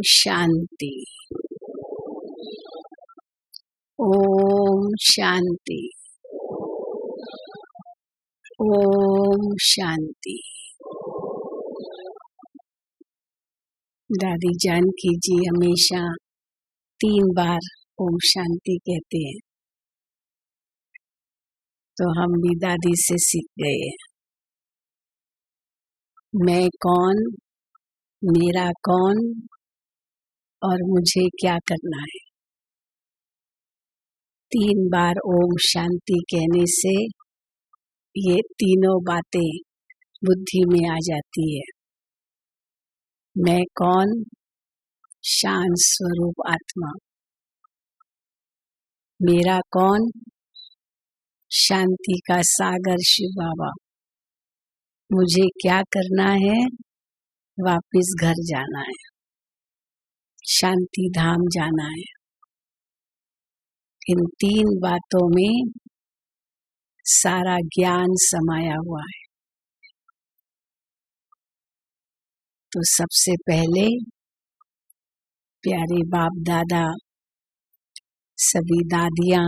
शांति। ओम शांति। ओम शांति। दादी जानकी जी हमेशा 3 बार ओम शांति कहते हैं, तो हम भी दादी से सीख गए हैं। मैं कौन, मेरा कौन और मुझे क्या करना है। 3 बार ओम शांति कहने से ये तीनों बातें बुद्धि में आ जाती है। मैं कौन, शांत स्वरूप आत्मा। मेरा कौन, शांति का सागर शिव बाबा। मुझे क्या करना है, वापिस घर जाना है, शांति धाम जाना है। इन 3 बातों में सारा ज्ञान समाया हुआ है। तो सबसे पहले प्यारे बाप दादा, सभी दादियां,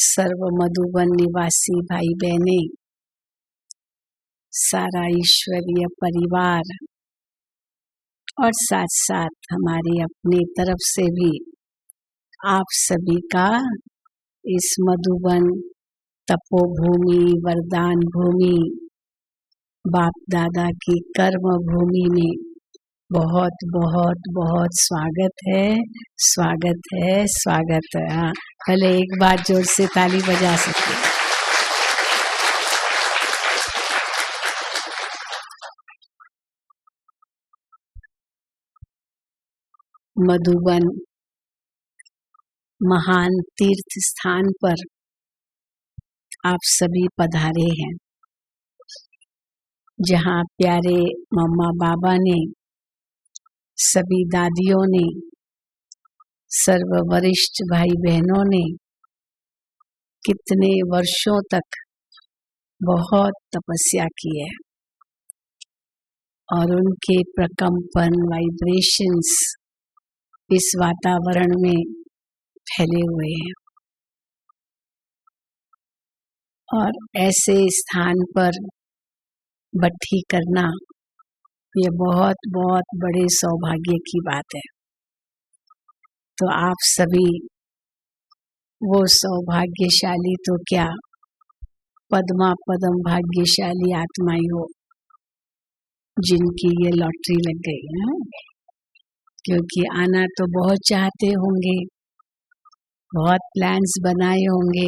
सर्व मधुबन निवासी भाई बहने, सारा ईश्वरीय परिवार और साथ साथ हमारी अपनी तरफ से भी आप सभी का इस मधुबन तपोभूमि, वरदान भूमि, बाप दादा की कर्म भूमि में बहुत बहुत बहुत स्वागत है, स्वागत है, स्वागत है। हाँ, पहले एक बार जोर से ताली बजा सकते हैं। मधुबन महान तीर्थ स्थान पर आप सभी पधारे हैं, जहाँ प्यारे मम्मा बाबा ने, सभी दादियों ने, सर्व वरिष्ठ भाई बहनों ने कितने वर्षों तक बहुत तपस्या की है और उनके प्रकंपन, वाइब्रेशंस इस वातावरण में फैले हुए हैं। और ऐसे स्थान पर भट्ठी करना ये बहुत बहुत बड़े सौभाग्य की बात है। तो आप सभी वो सौभाग्यशाली तो क्या, पद्मा पदम भाग्यशाली आत्माएं हो जिनकी ये लॉटरी लग गई है। क्योंकि आना तो बहुत चाहते होंगे, बहुत प्लान्स बनाए होंगे,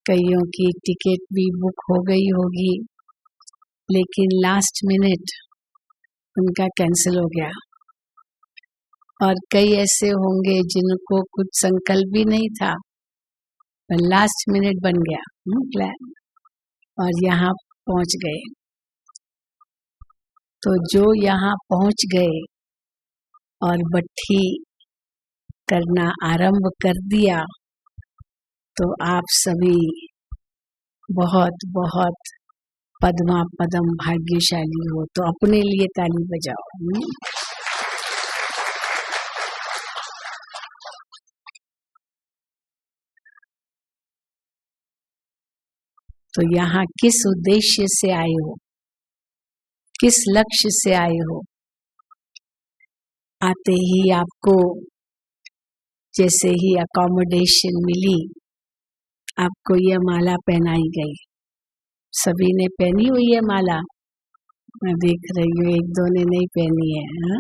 कईयों की टिकट भी बुक हो गई होगी, लेकिन लास्ट मिनट उनका कैंसिल हो गया। और कई ऐसे होंगे जिनको कुछ संकल्प भी नहीं था, पर लास्ट मिनट बन गया प्लान और यहाँ पहुँच गए। तो जो यहाँ पहुँच गए और भट्ठी करना आरंभ कर दिया, तो आप सभी बहुत बहुत पद्मा पदम भाग्यशाली हो। तो अपने लिए ताली बजाओ। तो यहाँ किस उद्देश्य से आए हो, किस लक्ष्य से आए हो। आते ही आपको जैसे ही अकोमोडेशन मिली, आपको यह माला पहनाई गई। सभी ने पहनी हुई है माला, मैं देख रही हूँ, 1-2 ने नहीं पहनी है। हाँ?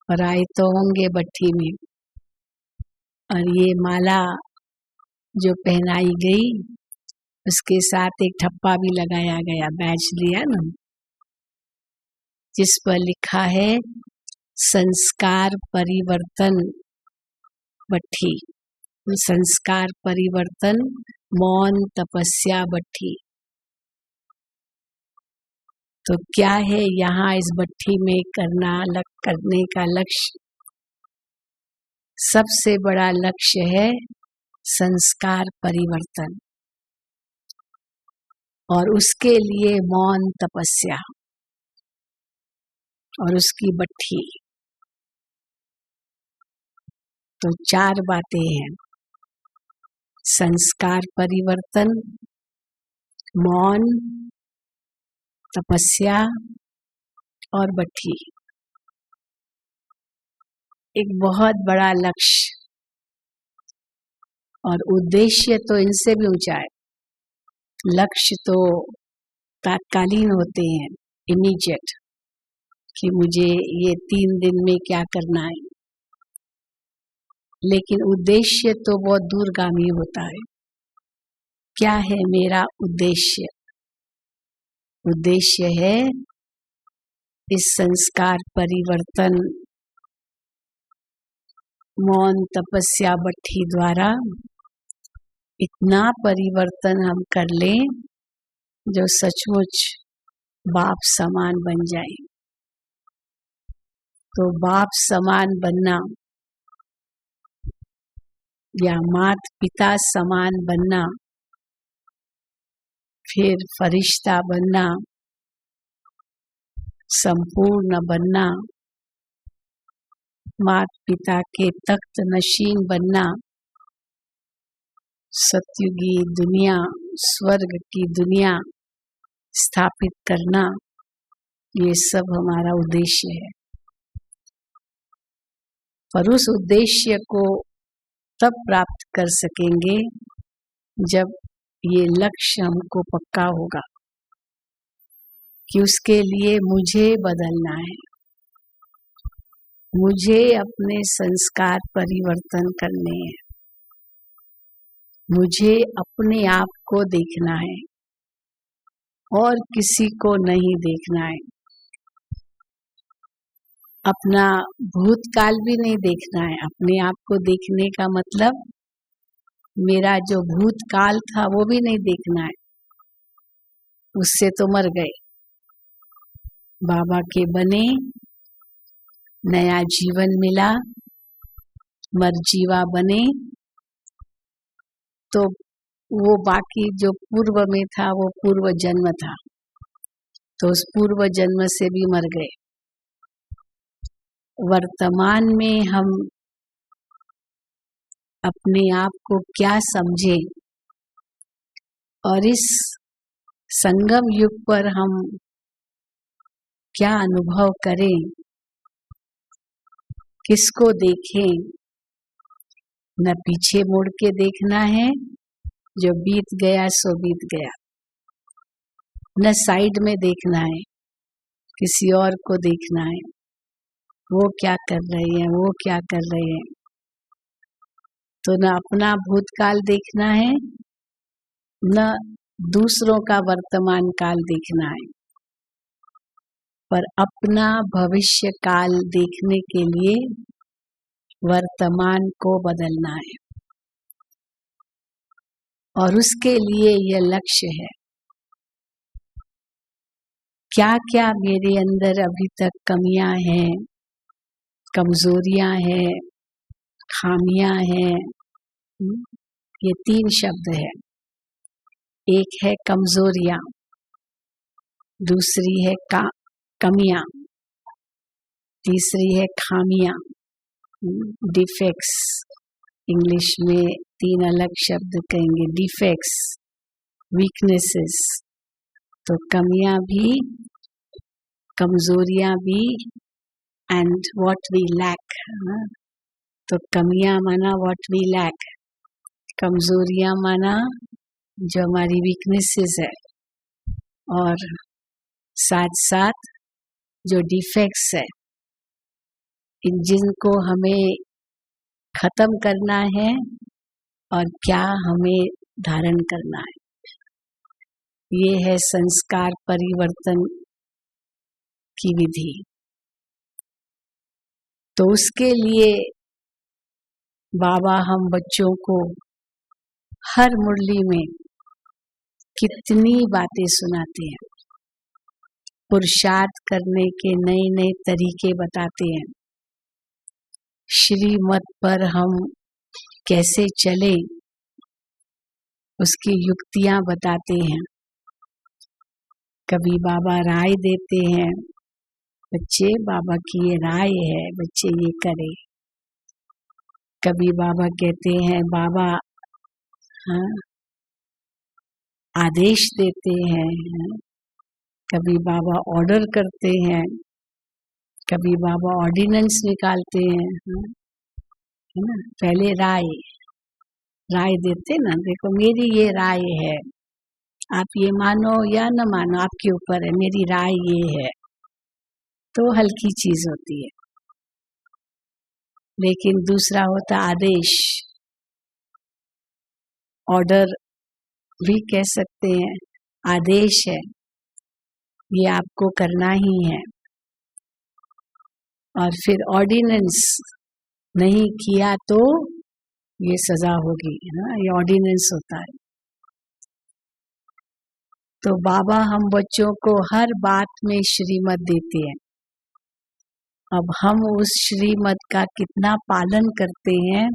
और आए तो होंगे भट्ठी में। और ये माला जो पहनाई गई, उसके साथ एक ठप्पा भी लगाया गया, बैच लिया ना, जिस पर लिखा है संस्कार परिवर्तन भट्ठी, संस्कार परिवर्तन मौन तपस्या भट्ठी। तो क्या है यहाँ इस भट्ठी में करने का लक्ष्य? सबसे बड़ा लक्ष्य है संस्कार परिवर्तन, और उसके लिए मौन तपस्या। और उसकी बट्ठी। तो 4 बातें हैं: संस्कार परिवर्तन, मौन, तपस्या और बट्ठी। एक बहुत बड़ा लक्ष्य और उद्देश्य तो इनसे भी ऊंचा है। लक्ष्य तो तात्कालीन होते हैं, इमीडिएट, कि मुझे ये 3 दिन में क्या करना है। लेकिन उद्देश्य तो बहुत दूरगामी होता है। क्या है मेरा उद्देश्य? उद्देश्य है इस संस्कार परिवर्तन, मौन, तपस्या, बट्ठी द्वारा इतना परिवर्तन हम कर लें जो सचमुच बाप समान बन जाए। तो बाप समान बनना या माता पिता समान बनना, फिर फरिश्ता बनना, संपूर्ण बनना, माता पिता के तख्त नशीन बनना, सतयुगी दुनिया, स्वर्ग की दुनिया स्थापित करना, ये सब हमारा उद्देश्य है। पर उस उद्देश्य को तब प्राप्त कर सकेंगे जब ये लक्ष्य हमको पक्का होगा कि उसके लिए मुझे बदलना है, मुझे अपने संस्कार परिवर्तन करने हैं, मुझे अपने आप को देखना है और किसी को नहीं देखना है। अपना भूतकाल भी नहीं देखना है। अपने आप को देखने का मतलब मेरा जो भूतकाल था वो भी नहीं देखना है, उससे तो मर गए। बाबा के बने, नया जीवन मिला, मरजीवा बने, तो वो बाकी जो पूर्व में था वो पूर्व जन्म था, तो उस पूर्व जन्म से भी मर गए। वर्तमान में हम अपने आप को क्या समझें और इस संगम युग पर हम क्या अनुभव करें, किसको देखें। न पीछे मुड़ के देखना है, जो बीत गया सो बीत गया। न साइड में देखना है, किसी और को देखना है, वो क्या कर रहे हैं, वो क्या कर रहे हैं। तो न अपना भूतकाल देखना है, न दूसरों का वर्तमान काल देखना है, पर अपना भविष्य काल देखने के लिए वर्तमान को बदलना है। और उसके लिए यह लक्ष्य है। क्या क्या मेरे अंदर अभी तक कमियां हैं, कमजोरियां हैं, खामियां हैं। ये 3 शब्द है। एक है कमजोरियां, दूसरी है कमियां, तीसरी है खामियां, डिफेक्ट्स। इंग्लिश में 3 अलग शब्द कहेंगे, डिफेक्ट्स, वीकनेसेस। तो कमियां भी, कमजोरियां भी, एंड व्हाट वी लैक। तो कमियां माना व्हाट वी लैक, कमजोरियां माना जो हमारी वीकनेसेस है, और साथ साथ जो डिफेक्ट्स है, जिनको हमें खत्म करना है और क्या हमें धारण करना है। ये है संस्कार परिवर्तन की विधि। तो उसके लिए बाबा हम बच्चों को हर मुरली में कितनी बातें सुनाते हैं, पुरुषार्थ करने के नए नए तरीके बताते हैं, श्रीमत पर हम कैसे चले उसकी युक्तियां बताते हैं। कभी बाबा राय देते हैं, बच्चे बाबा की ये राय है, बच्चे ये करे। कभी बाबा कहते हैं, बाबा हाँ, आदेश देते हैं, कभी बाबा ऑर्डर करते हैं, कभी बाबा ऑर्डिनेंस निकालते हैं, है ना। पहले राय देते ना, देखो मेरी ये राय है, आप ये मानो या न मानो आपके ऊपर है, मेरी राय ये है, तो हल्की चीज होती है। लेकिन दूसरा होता आदेश, ऑर्डर भी कह सकते हैं, आदेश है, ये आपको करना ही है। और फिर ऑर्डिनेंस, नहीं किया तो ये सजा होगी, है ना, ये ऑर्डिनेंस होता है। तो बाबा हम बच्चों को हर बात में श्रीमत देते हैं। अब हम उस श्रीमत का कितना पालन करते हैं,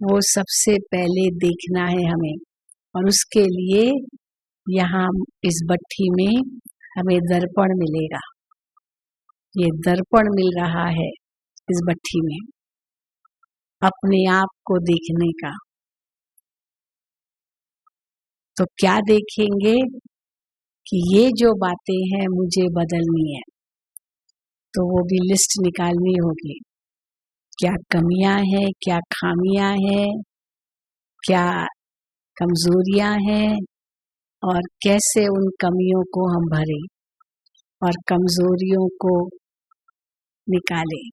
वो सबसे पहले देखना है हमें। और उसके लिए यहाँ इस भट्ठी में हमें दर्पण मिलेगा, ये दर्पण मिल रहा है इस भट्ठी में, अपने आप को देखने का। तो क्या देखेंगे कि ये जो बातें हैं मुझे बदलनी है, तो वो भी लिस्ट निकालनी होगी। क्या कमियां हैं, क्या खामियां हैं, क्या कमजोरियां हैं, और कैसे उन कमियों को हम भरें और कमजोरियों को निकालें।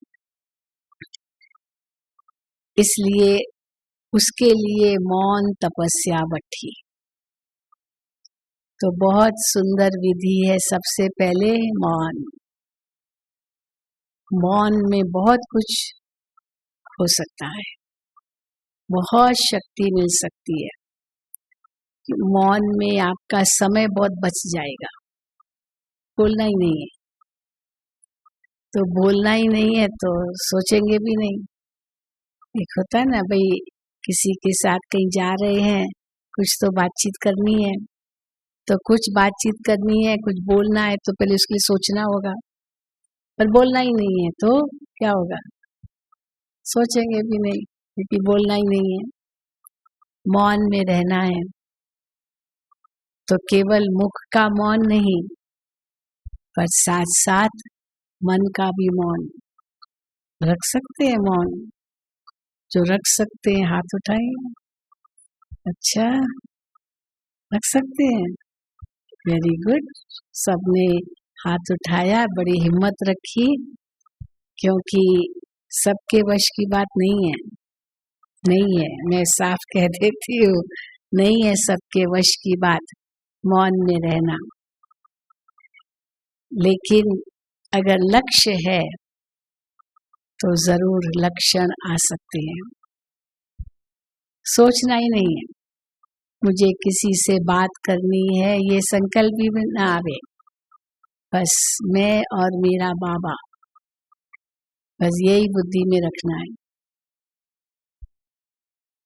इसलिए उसके लिए मौन तपस्या भट्ठी तो बहुत सुंदर विधि है। सबसे पहले मौन में बहुत कुछ हो सकता है, बहुत शक्ति मिल सकती है। मौन में आपका समय बहुत बच जाएगा, बोलना ही नहीं है तो बोलना ही नहीं है तो सोचेंगे भी नहीं। एक होता है ना भाई, किसी के साथ कहीं जा रहे हैं, कुछ तो बातचीत करनी है, तो कुछ बातचीत करनी है, कुछ बोलना है, तो पहले उसके लिए सोचना होगा। पर बोलना ही नहीं है तो क्या होगा, सोचेंगे भी नहीं, क्योंकि बोलना ही नहीं है। मौन में रहना है, तो केवल मुख का मौन नहीं, पर साथ साथ मन का भी मौन रख सकते हैं। मौन जो रख सकते हैं हाथ उठाएं। अच्छा, रख सकते हैं, वेरी गुड। सबने हाथ उठाया, बड़ी हिम्मत रखी, क्योंकि सबके वश की बात नहीं है, नहीं है, मैं साफ कह देती हूँ, नहीं है सबके वश की बात मौन में रहना। लेकिन अगर लक्ष्य है तो जरूर लक्षण आ सकते हैं। सोचना ही नहीं है मुझे किसी से बात करनी है, ये संकल्प भी ना आवे, बस मैं और मेरा बाबा, बस यही बुद्धि में रखना है।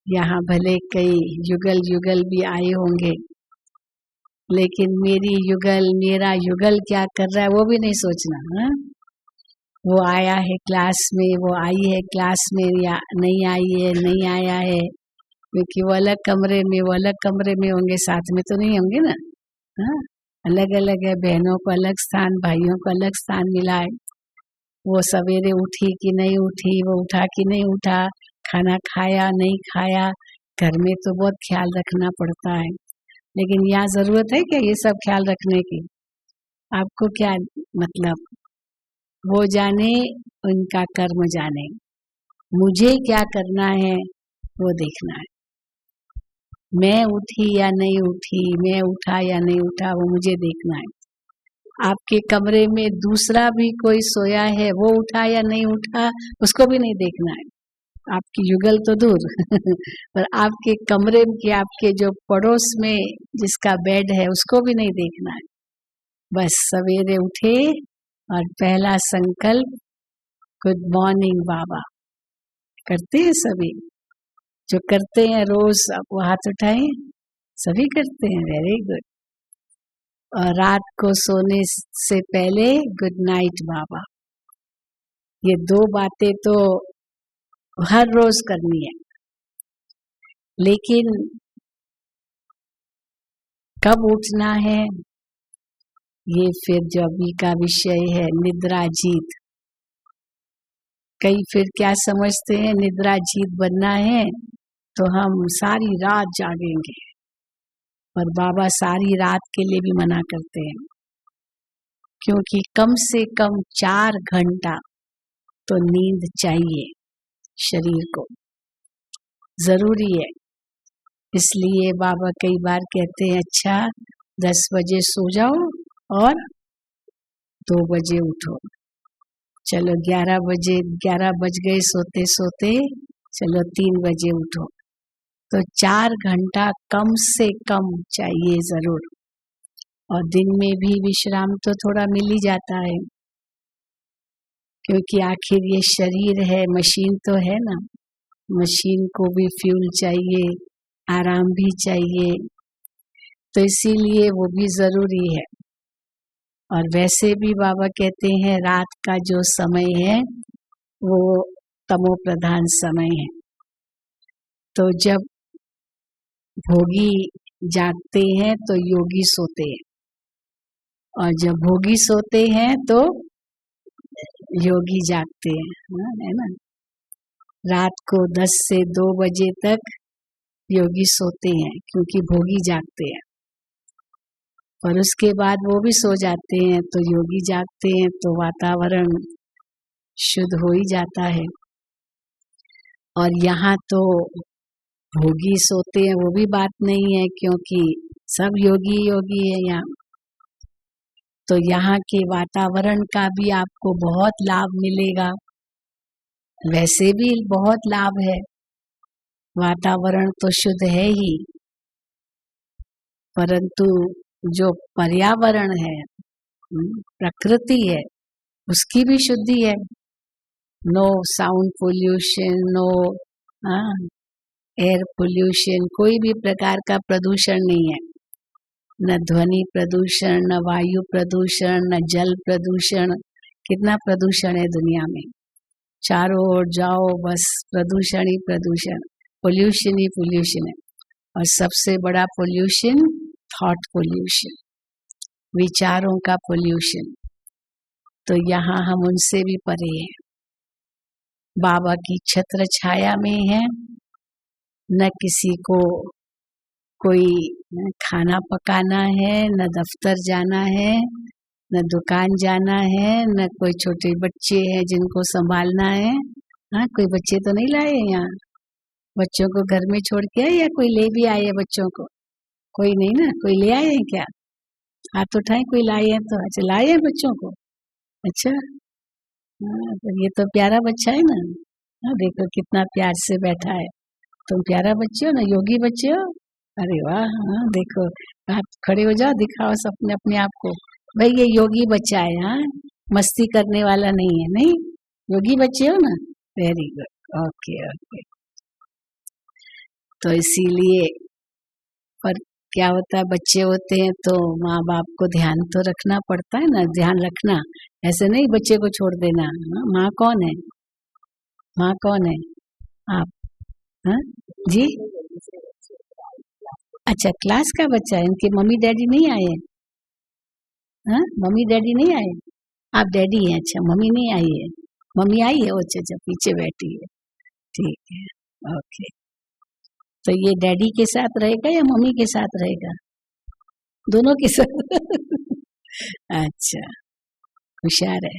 यहाँ भले कई युगल युगल भी आए होंगे, लेकिन मेरा युगल क्या कर रहा है वो भी नहीं सोचना। हा? वो आया है क्लास में, वो आई है क्लास में, या नहीं आई है, नहीं आया है, क्योंकि वो अलग कमरे में होंगे, साथ में तो नहीं होंगे ना। हाँ, अलग अलग है, बहनों को अलग स्थान, भाइयों को अलग स्थान मिला है। वो सवेरे उठी कि नहीं उठी, वो उठा कि नहीं उठा, खाना खाया नहीं खाया, घर में तो बहुत ख्याल रखना पड़ता है। लेकिन यहाँ जरूरत है क्या ये सब ख्याल रखने की? आपको क्या मतलब, वो जाने, उनका कर्म जाने, मुझे क्या करना है वो देखना है। मैं उठी या नहीं उठी, मैं उठा या नहीं उठा, वो मुझे देखना है। आपके कमरे में दूसरा भी कोई सोया है, वो उठा या नहीं उठा, उसको भी नहीं देखना है। आपकी युगल तो दूर पर आपके कमरे के, आपके जो पड़ोस में जिसका बेड है, उसको भी नहीं देखना है। बस सवेरे उठे और पहला संकल्प गुड मॉर्निंग बाबा। करते हैं सभी, जो करते हैं रोज, आप वो हाथ उठाएं, सभी करते हैं, वेरी गुड। और रात को सोने से पहले गुड नाइट बाबा। ये दो बातें तो हर रोज करनी है, लेकिन कब उठना है ये फिर जो अभी का विषय है, निद्रा जीत। कई फिर क्या समझते हैं निद्रा जीत बनना है तो हम सारी रात जागेंगे, पर बाबा सारी रात के लिए भी मना करते हैं, क्योंकि कम से कम 4 घंटा तो नींद चाहिए शरीर को, जरूरी है। इसलिए बाबा कई बार कहते हैं अच्छा 10 बजे सो जाओ और 2 बजे उठो। चलो 11 बज गए सोते सोते, चलो 3 बजे उठो। तो 4 घंटा कम से कम चाहिए जरूर। और दिन में भी विश्राम तो थोड़ा मिल ही जाता है, क्योंकि आखिर ये शरीर है, मशीन तो है ना, मशीन को भी फ्यूल चाहिए, आराम भी चाहिए, तो इसीलिए वो भी जरूरी है। और वैसे भी बाबा कहते हैं रात का जो समय है वो तमो प्रधान समय है। तो जब भोगी जागते हैं तो योगी सोते हैं, और जब भोगी सोते हैं तो योगी जागते हैं, है ना। रात को 10 से 2 बजे तक योगी सोते हैं क्योंकि भोगी जागते हैं, और उसके बाद वो भी सो जाते हैं तो योगी जागते हैं, तो वातावरण शुद्ध हो ही जाता है। और यहाँ तो भोगी सोते हैं वो भी बात नहीं है, क्योंकि सब योगी योगी है यहाँ। तो यहाँ के वातावरण का भी आपको बहुत लाभ मिलेगा, वैसे भी बहुत लाभ है, वातावरण तो शुद्ध है ही, परंतु जो पर्यावरण है, प्रकृति है, उसकी भी शुद्धि है। No sound pollution, no air pollution, कोई भी प्रकार का प्रदूषण नहीं है, न ध्वनि प्रदूषण, न वायु प्रदूषण, न जल प्रदूषण। कितना प्रदूषण है दुनिया में, चारों ओर जाओ बस प्रदूषण ही प्रदूषण, पोल्यूशन ही पोल्यूशन है। और सबसे बड़ा पोल्यूशन थॉट पोल्यूशन, विचारों का पोल्यूशन। तो यहाँ हम उनसे भी परे हैं, बाबा की छत्र छाया में है। न किसी को कोई खाना पकाना है, न दफ्तर जाना है, न दुकान जाना है, न कोई छोटे बच्चे हैं जिनको संभालना है। हाँ, कोई बच्चे तो नहीं लाए यहाँ, बच्चों को घर में छोड़ के आए या कोई ले भी आए बच्चों को? कोई नहीं ना, कोई ले आए हैं क्या? हाथ उठाए कोई लाए हैं तो। अच्छा, लाए हैं बच्चों को, अच्छा। हाँ, तो ये तो प्यारा बच्चा है ना। हाँ, देखो कितना प्यार से बैठा है। तुम प्यारा बच्चे हो ना, योगी बच्चे हो। अरे वाह, हाँ देखो, आप खड़े हो जाओ, दिखाओ अपने अपने आप को, भाई ये योगी बच्चा है, हाँ मस्ती करने वाला नहीं है। नहीं, योगी बच्चे हो ना, वेरी गुड, ओके ओके। तो इसीलिए, पर क्या होता है, बच्चे होते हैं तो माँ बाप को ध्यान तो रखना पड़ता है ना, ध्यान रखना, ऐसे नहीं बच्चे को छोड़ देना। माँ कौन है, माँ कौन है? आप? हाँ जी, अच्छा क्लास का बच्चा है, इनके मम्मी डैडी नहीं आए? हाँ, मम्मी डैडी नहीं आए, आप डैडी हैं? अच्छा, मम्मी नहीं आई है, मम्मी आई है, अच्छा अच्छा पीछे बैठी है, ठीक है, ओके। तो ये डैडी के साथ रहेगा या मम्मी के साथ रहेगा? दोनों के साथ अच्छा, होशियार है।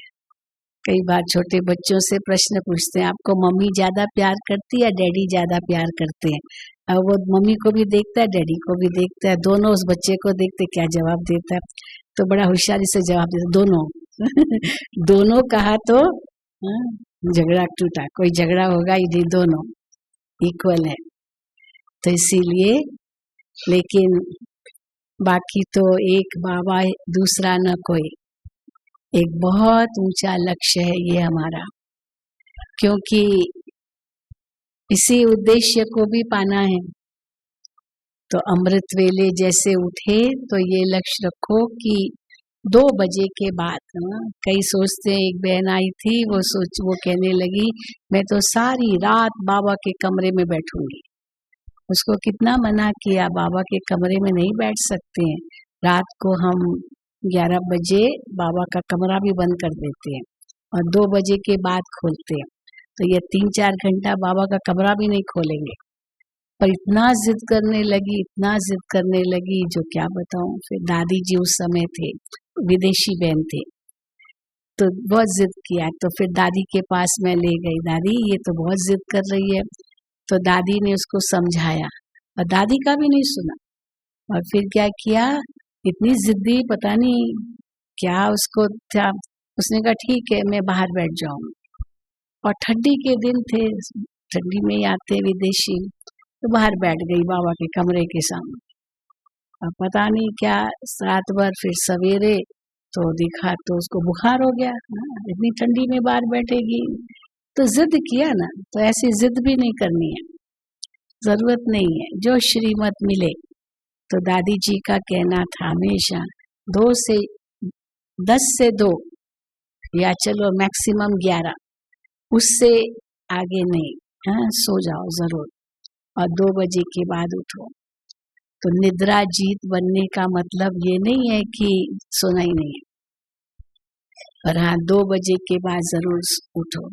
कई बार छोटे बच्चों से प्रश्न पूछते हैं, आपको मम्मी ज्यादा प्यार करती है या डैडी ज्यादा प्यार करते हैं? और वो मम्मी को भी देखता है, डैडी को भी देखता है, दोनों उस बच्चे को देखते, क्या जवाब देता है? तो बड़ा होशियारी से जवाब देता, दोनों दोनों कहा तो झगड़ा टूटा, कोई झगड़ा होगा ही नहीं, दोनों इक्वल है। तो इसीलिए, लेकिन बाकी तो एक बाबा, दूसरा न कोई, एक बहुत ऊंचा लक्ष्य है ये हमारा, क्योंकि इसी उद्देश्य को भी पाना है। तो अमृत वेले जैसे उठे तो ये लक्ष्य रखो कि 2 बजे के बाद। कई सोचते हैं, एक बहन आई थी वो कहने लगी मैं तो सारी रात बाबा के कमरे में बैठूंगी। उसको कितना मना किया, बाबा के कमरे में नहीं बैठ सकते हैं। रात को हम 11 बजे बाबा का कमरा भी बंद कर देते हैं और 2 बजे के बाद खोलते हैं। तो ये 3-4 घंटा बाबा का कमरा भी नहीं खोलेंगे। पर इतना जिद करने लगी जो क्या बताऊं। फिर दादी जी उस समय थे, विदेशी बहन थे, तो बहुत जिद किया। तो फिर दादी के पास मैं ले गई, दादी ये तो बहुत जिद कर रही है। तो दादी ने उसको समझाया और दादी का भी नहीं सुना। और फिर क्या किया, इतनी जिद्दी, पता नहीं क्या उसको था। उसने कहा ठीक है मैं बाहर बैठ जाऊंगी। और ठंडी के दिन थे, ठंडी में ही आते विदेशी, तो बाहर बैठ गई बाबा के कमरे के सामने। अब पता नहीं क्या रात भर, फिर सवेरे तो दिखा तो उसको बुखार हो गया। इतनी ठंडी में बाहर बैठेगी, तो जिद किया ना। तो ऐसी जिद भी नहीं करनी है, जरूरत नहीं है, जो श्रीमत मिले। तो दादी जी का कहना था हमेशा 10 से 2 या चलो मैक्सिमम 11, उससे आगे नहीं। सो जाओ जरूर और 2 बजे के बाद उठो। तो निद्रा जीत बनने का मतलब ये नहीं है कि सोना ही नहीं है, पर हाँ 2 बजे के बाद जरूर उठो।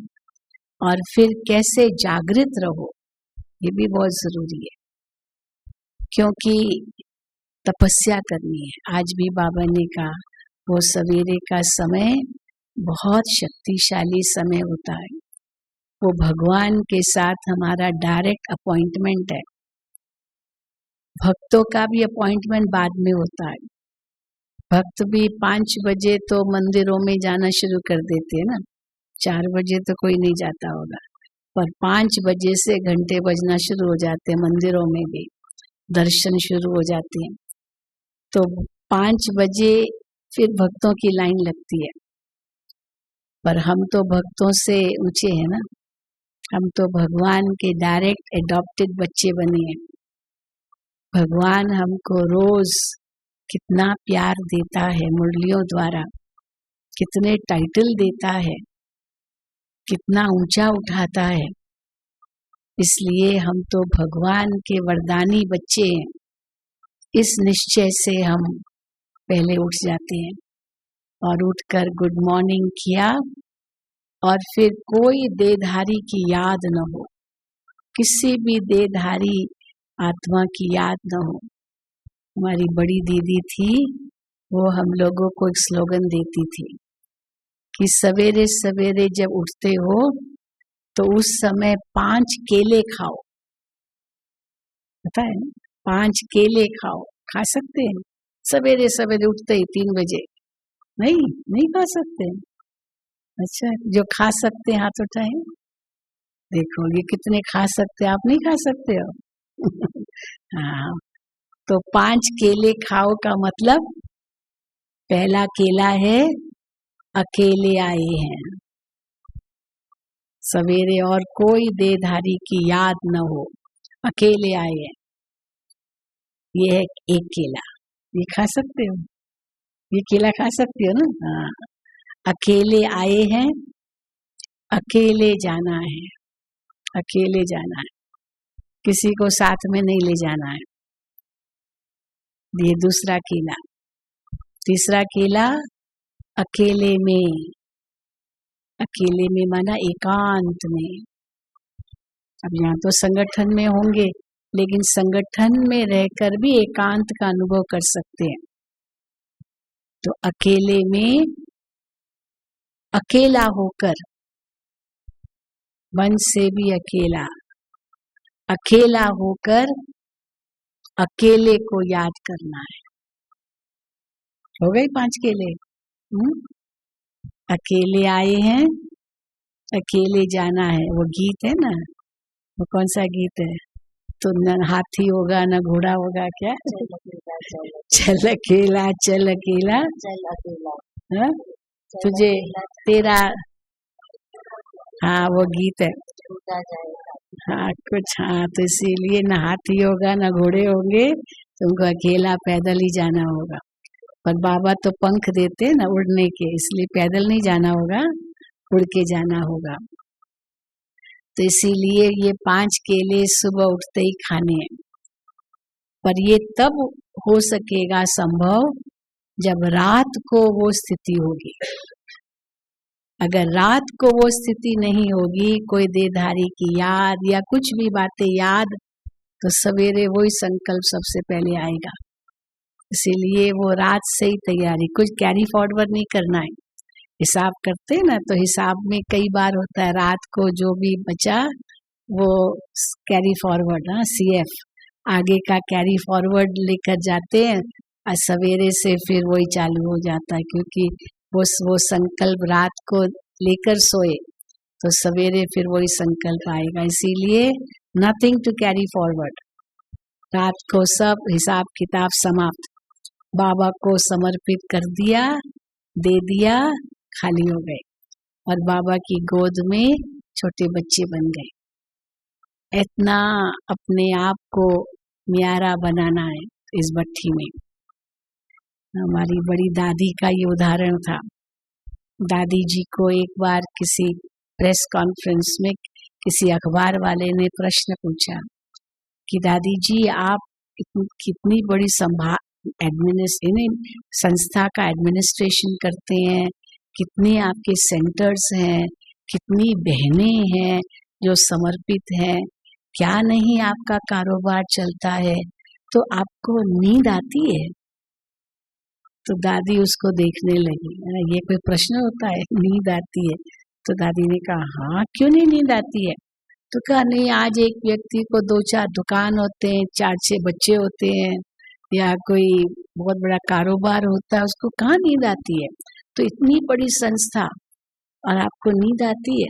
और फिर कैसे जागृत रहो ये भी बहुत जरूरी है, क्योंकि तपस्या करनी है। आज भी बाबा ने कहा वो सवेरे का समय बहुत शक्तिशाली समय होता है। वो भगवान के साथ हमारा डायरेक्ट अपॉइंटमेंट है। भक्तों का भी अपॉइंटमेंट बाद में होता है। भक्त भी 5 बजे तो मंदिरों में जाना शुरू कर देते हैं ना, 4 बजे तो कोई नहीं जाता होगा, पर 5 बजे से घंटे बजना शुरू हो जाते हैं। मंदिरों में भी दर्शन शुरू हो जाते हैं। तो 5 बजे फिर भक्तों की लाइन लगती है। पर हम तो भक्तों से ऊंचे हैं ना, हम तो भगवान के डायरेक्ट एडॉप्टेड बच्चे बने हैं। भगवान हमको रोज कितना प्यार देता है, मुरलियों द्वारा कितने टाइटल देता है, कितना ऊंचा उठाता है। इसलिए हम तो भगवान के वरदानी बच्चे हैं। इस निश्चय से हम पहले उठ जाते हैं और उठकर गुड मॉर्निंग किया, और फिर कोई देहधारी की याद न हो, किसी भी देहधारी आत्मा की याद न हो। हमारी बड़ी दीदी थी, वो हम लोगों को एक स्लोगन देती थी कि सवेरे सवेरे जब उठते हो तो उस समय 5 केले खाओ। पता है ना, 5 केले खाओ। खा सकते हैं सवेरे सवेरे उठते ही 3 बजे? नहीं खा सकते। अच्छा, जो खा सकते हैं हाथ उठाएं। देखो ये कितने खा सकते, आप नहीं खा सकते हो। हाँ, तो 5 केले खाओ का मतलब पहला केला है अकेले आए हैं सवेरे, और कोई देहधारी की याद न हो, अकेले आए हैं। ये है एक केला, ये खा सकते हो, ये केला खा सकते हो ना। हाँ, अकेले आए हैं, अकेले जाना है, अकेले जाना है, किसी को साथ में नहीं ले जाना है। ये दूसरा केला। तीसरा केला अकेले में माना एकांत में। अब यहाँ तो संगठन में होंगे, लेकिन संगठन में रहकर भी एकांत का अनुभव कर सकते हैं। तो अकेले में अकेला होकर, मन से भी अकेला, अकेला होकर अकेले को याद करना है। हो गए 5 केले। अकेले आए हैं, अकेले जाना है। वो गीत है ना, वो कौन सा गीत है? तो न हाथी होगा न घोड़ा होगा, क्या? चल अकेला चल अकेला, हाँ? तुझे तेरा, हाँ वो गीत है। हाँ कुछ, हाँ तो इसीलिए ना हाथी होगा ना घोड़े होंगे, तुमको अकेला पैदल ही जाना होगा। पर बाबा तो पंख देते हैं ना उड़ने के, इसलिए पैदल नहीं जाना होगा, उड़ के जाना होगा। तो इसीलिए ये 5 केले सुबह उठते ही खाने हैं। पर ये तब हो सकेगा संभव जब रात को वो स्थिति होगी। अगर रात को वो स्थिति नहीं होगी, कोई देहधारी की याद या कुछ भी बातें याद, तो सवेरे वही संकल्प सबसे पहले आएगा। इसीलिए वो रात से ही तैयारी, कुछ कैरी फॉरवर्ड नहीं करना है। हिसाब करते हैं ना, तो हिसाब में कई बार होता है रात को जो भी बचा वो कैरी फॉरवर्ड, हाँ CF आगे का कैरी फॉरवर्ड लेकर जाते हैं, और सवेरे से फिर वही चालू हो जाता है। क्योंकि वो संकल्प रात को लेकर सोए तो सवेरे फिर वही संकल्प आएगा। इसीलिए नथिंग टू कैरी फॉरवर्ड, रात को सब हिसाब किताब समाप्त, बाबा को समर्पित कर दिया, दे दिया, खाली हो गए और बाबा की गोद में छोटे बच्चे बन गए। इतना अपने आप को न्यारा बनाना है इस भट्ठी में। हमारी बड़ी दादी का ये उदाहरण था। दादी जी को एक बार किसी प्रेस कॉन्फ्रेंस में किसी अखबार वाले ने प्रश्न पूछा कि दादी जी आप कितनी बड़ी संस्था का एडमिनिस्ट्रेशन करते हैं, कितने आपके सेंटर्स हैं, कितनी बहनें हैं जो समर्पित हैं, क्या नहीं आपका कारोबार चलता है, तो आपको नींद आती है? तो दादी उसको देखने लगी, ये कोई प्रश्न होता है, नींद आती है? तो दादी ने कहा हाँ क्यों नहीं नींद आती है? तो कहा नहीं, आज एक व्यक्ति को 2-4 दुकान होते हैं, 4-6 बच्चे होते हैं, या कोई बहुत बड़ा कारोबार होता है, उसको कहाँ नींद आती है? तो इतनी बड़ी संस्था और आपको नींद आती है?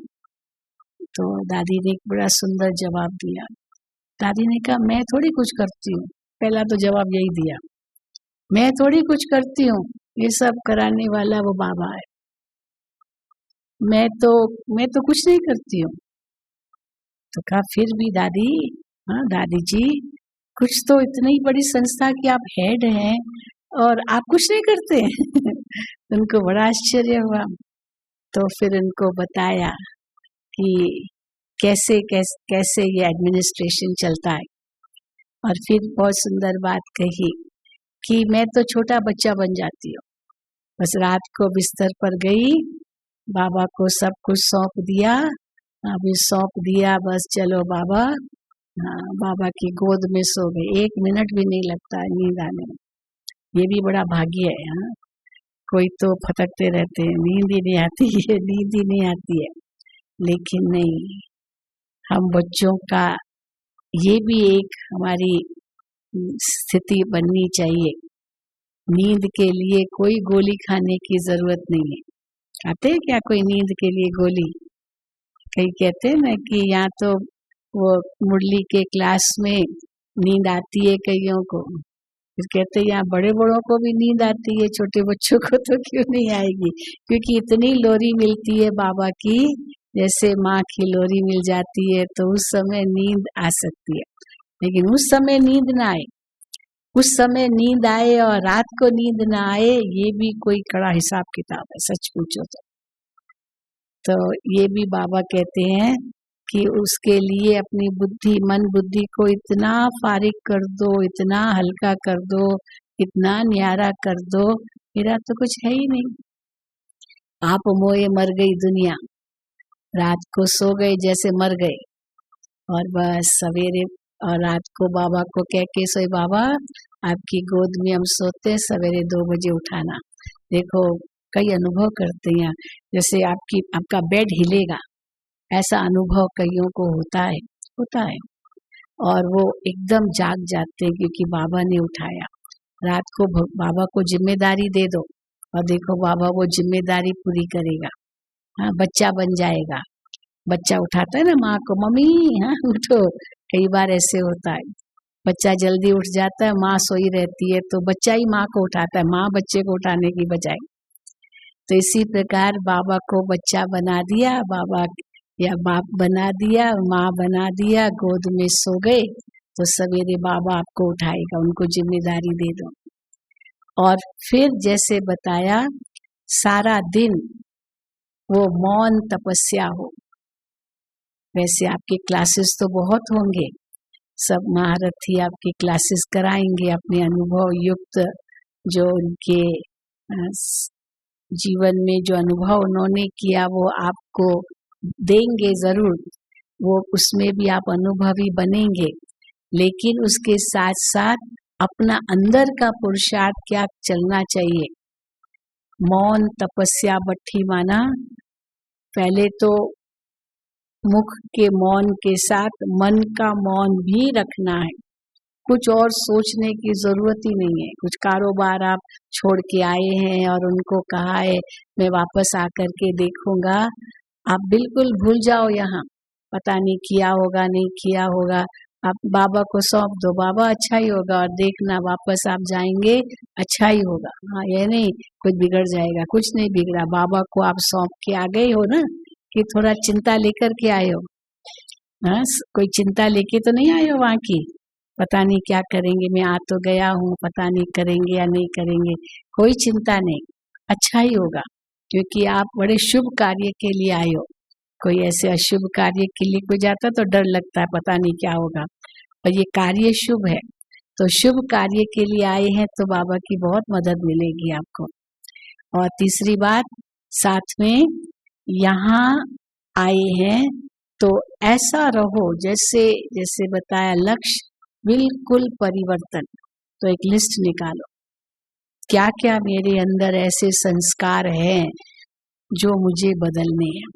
तो दादी ने एक बड़ा सुंदर जवाब दिया। दादी ने कहा मैं थोड़ी कुछ करती हूँ, पहला तो जवाब यही दिया, मैं थोड़ी कुछ करती हूँ, ये सब कराने वाला वो बाबा है, मैं तो कुछ नहीं करती हूँ। तो कहा फिर भी दादी, हाँ दादी जी, कुछ तो इतनी बड़ी संस्था की आप हेड हैं और आप कुछ नहीं करते हैं। उनको बड़ा आश्चर्य हुआ। तो फिर उनको बताया कि कैसे ये एडमिनिस्ट्रेशन चलता है, और फिर बहुत सुंदर बात कही कि मैं तो छोटा बच्चा बन जाती हूँ, बस रात को बिस्तर पर गई, बाबा को सब कुछ सौंप दिया, अभी सौंप दिया, बस चलो बाबा, हाँ बाबा की गोद में सो गए। 1 मिनट भी नहीं लगता है नींद आने में, ये भी बड़ा भाग्य है। हाँ कोई तो फटकते रहते हैं, नींद ही नहीं आती है, नींद ही नहीं आती है, लेकिन नहीं, हम बच्चों का ये भी एक हमारी स्थिति बननी चाहिए। नींद के लिए कोई गोली खाने की जरूरत नहीं है। खाते हैं क्या कोई नींद के लिए गोली? कई कहते हैं ना कि यहाँ तो वो मुरली के क्लास में नींद आती है कईयों को, फिर कहते हैं यहाँ बड़े बड़ों को भी नींद आती है, छोटे बच्चों को तो क्यों नहीं आएगी? क्योंकि इतनी लोरी मिलती है बाबा की, जैसे माँ की लोरी मिल जाती है, तो उस समय नींद आ सकती है। लेकिन उस समय नींद ना आए, उस समय नींद आए और रात को नींद ना आए, ये भी कोई कड़ा हिसाब किताब है, सच पूछो तो ये भी बाबा कहते हैं कि उसके लिए अपनी मन बुद्धि को इतना फारिग कर दो, इतना हल्का कर दो, इतना न्यारा कर दो, मेरा तो कुछ है ही नहीं, आप मोए मर गई दुनिया, रात को सो गए जैसे मर गए, और बस सवेरे और रात को बाबा को कह के सोए, बाबा आपकी गोद में हम सोते, सवेरे 2 बजे उठाना। देखो कई अनुभव करते हैं, जैसे आपका बेड हिलेगा, ऐसा अनुभव कईयों को होता है, और वो एकदम जाग जाते हैं क्योंकि बाबा ने उठाया। रात को बाबा को जिम्मेदारी दे दो और देखो बाबा वो जिम्मेदारी पूरी करेगा। हाँ बच्चा बन जाएगा, बच्चा उठाता है ना माँ को, मम्मी हाँ उठो, कई बार ऐसे होता है, बच्चा जल्दी उठ जाता है, माँ सोई रहती है, तो बच्चा ही माँ को उठाता है, माँ बच्चे को उठाने की बजाय। तो इसी प्रकार बाबा को बच्चा बना दिया, बाबा या बाप बना दिया, माँ बना दिया, गोद में सो गए तो सवेरे बाबा आपको उठाएगा, उनको जिम्मेदारी दे दो। और फिर जैसे बताया सारा दिन वो मौन तपस्या हो। वैसे आपके क्लासेस तो बहुत होंगे, सब महारथी आपके क्लासेस कराएंगे, अपने अनुभव युक्त जो उनके जीवन में जो अनुभव उन्होंने किया वो आपको देंगे जरूर, वो उसमें भी आप अनुभवी बनेंगे। लेकिन उसके साथ साथ अपना अंदर का पुरुषार्थ क्या चलना चाहिए। मौन तपस्या बट्ठी माना पहले तो मुख के मौन के साथ मन का मौन भी रखना है। कुछ और सोचने की जरूरत ही नहीं है। कुछ कारोबार आप छोड़ के आए हैं और उनको कहा है मैं वापस आकर के देखूंगा, आप बिल्कुल भूल जाओ। यहाँ पता नहीं किया होगा नहीं किया होगा, आप बाबा को सौंप दो, बाबा अच्छा ही होगा, और देखना वापस आप जाएंगे अच्छा ही होगा। हाँ, ये नहीं कुछ बिगड़ जाएगा, कुछ नहीं बिगड़ा। बाबा को आप सौंप के आ गए हो ना, कि थोड़ा चिंता लेकर के आए हो। हाँ, कोई चिंता लेके तो नहीं आए हो वहाँ की, पता नहीं क्या करेंगे, मैं आ तो गया हूँ, पता नहीं करेंगे या नहीं करेंगे। कोई चिंता नहीं, अच्छा ही होगा, क्योंकि आप बड़े शुभ कार्य के लिए आए हो। कोई ऐसे अशुभ कार्य के लिए कोई जाता तो डर लगता है, पता नहीं क्या होगा, और ये कार्य शुभ है। तो शुभ कार्य के लिए आए हैं तो बाबा की बहुत मदद मिलेगी आपको। और तीसरी बात, साथ में यहाँ आए हैं तो ऐसा रहो जैसे जैसे बताया, लक्ष्य बिल्कुल परिवर्तन। तो एक लिस्ट निकालो, क्या क्या मेरे अंदर ऐसे संस्कार हैं जो मुझे बदलने हैं,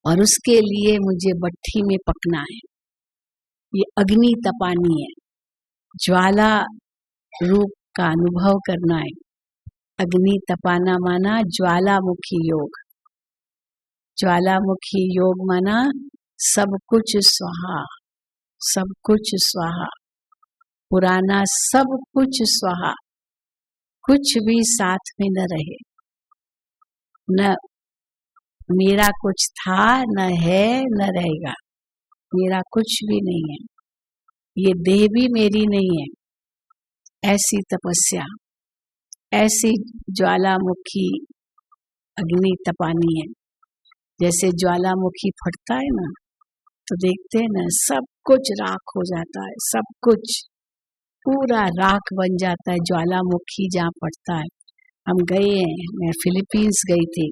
और उसके लिए मुझे भट्ठी में पकना है। ये अग्नि तपानी है, ज्वाला रूप का अनुभव करना है। अग्नि तपाना माना ज्वालामुखी योग। ज्वालामुखी योग माना सब कुछ स्वाहा, सब कुछ स्वाहा, पुराना सब कुछ स्वाहा, कुछ भी साथ में न रहे। न मेरा कुछ था, न है, न रहेगा, मेरा कुछ भी नहीं है, ये देह भी मेरी नहीं है। ऐसी तपस्या, ऐसी ज्वालामुखी अग्नि तपानी है। जैसे ज्वालामुखी फटता है ना, तो देखते हैं ना, सब कुछ राख हो जाता है, सब कुछ पूरा राख बन जाता है ज्वालामुखी जहाँ फटता है। हम गए हैं, मैं फिलीपींस गई थी,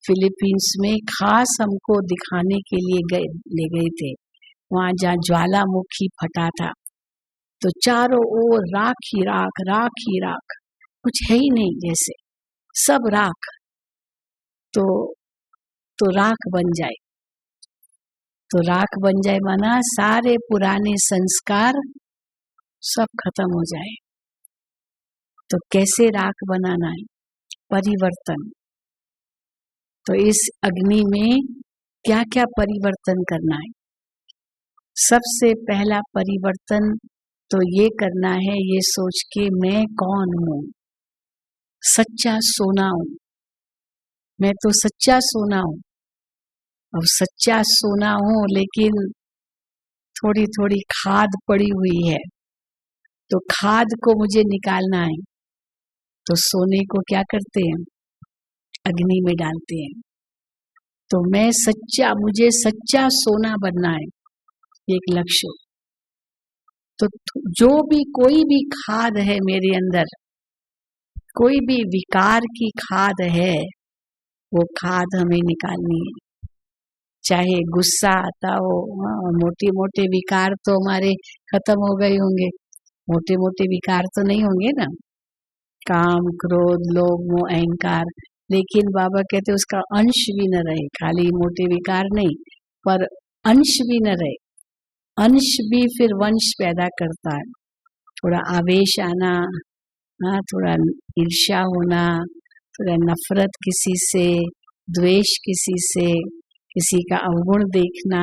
फिलीपींस में खास हमको दिखाने के लिए ले गए थे। वहाँ जहाँ ज्वालामुखी फटा था तो चारों ओर राख ही राख, राख ही राख, कुछ है ही नहीं, जैसे सब राख। तो राख बन जाए, तो राख बन जाए माना सारे पुराने संस्कार सब खत्म हो जाए। तो कैसे राख बनाना है? परिवर्तन। तो इस अग्नि में क्या क्या परिवर्तन करना है? सबसे पहला परिवर्तन तो ये करना है, ये सोच के मैं कौन हूँ, सच्चा सोना हूँ, मैं तो सच्चा सोना हूँ। अब सच्चा सोना हूँ लेकिन थोड़ी थोड़ी खाद पड़ी हुई है, तो खाद को मुझे निकालना है। तो सोने को क्या करते हैं? अग्नि में डालते हैं। तो मैं सच्चा, मुझे सच्चा सोना बनना है, एक लक्ष्य। तो जो भी कोई भी खाद है मेरे अंदर, कोई भी विकार की खाद है, वो खाद हमें निकालनी है। चाहे गुस्सा आता हो, मोटे मोटे विकार तो हमारे खत्म हो गए होंगे, मोटे मोटे विकार तो नहीं होंगे ना, काम क्रोध लोभ मोह अहंकार, लेकिन बाबा कहते उसका अंश भी न रहे। खाली मोटे विकार नहीं, पर अंश भी न रहे। अंश भी फिर वंश पैदा करता है। थोड़ा आवेश आना, थोड़ा ईर्ष्या होना, थोड़ा नफरत किसी से, द्वेष किसी से, किसी का अवगुण देखना,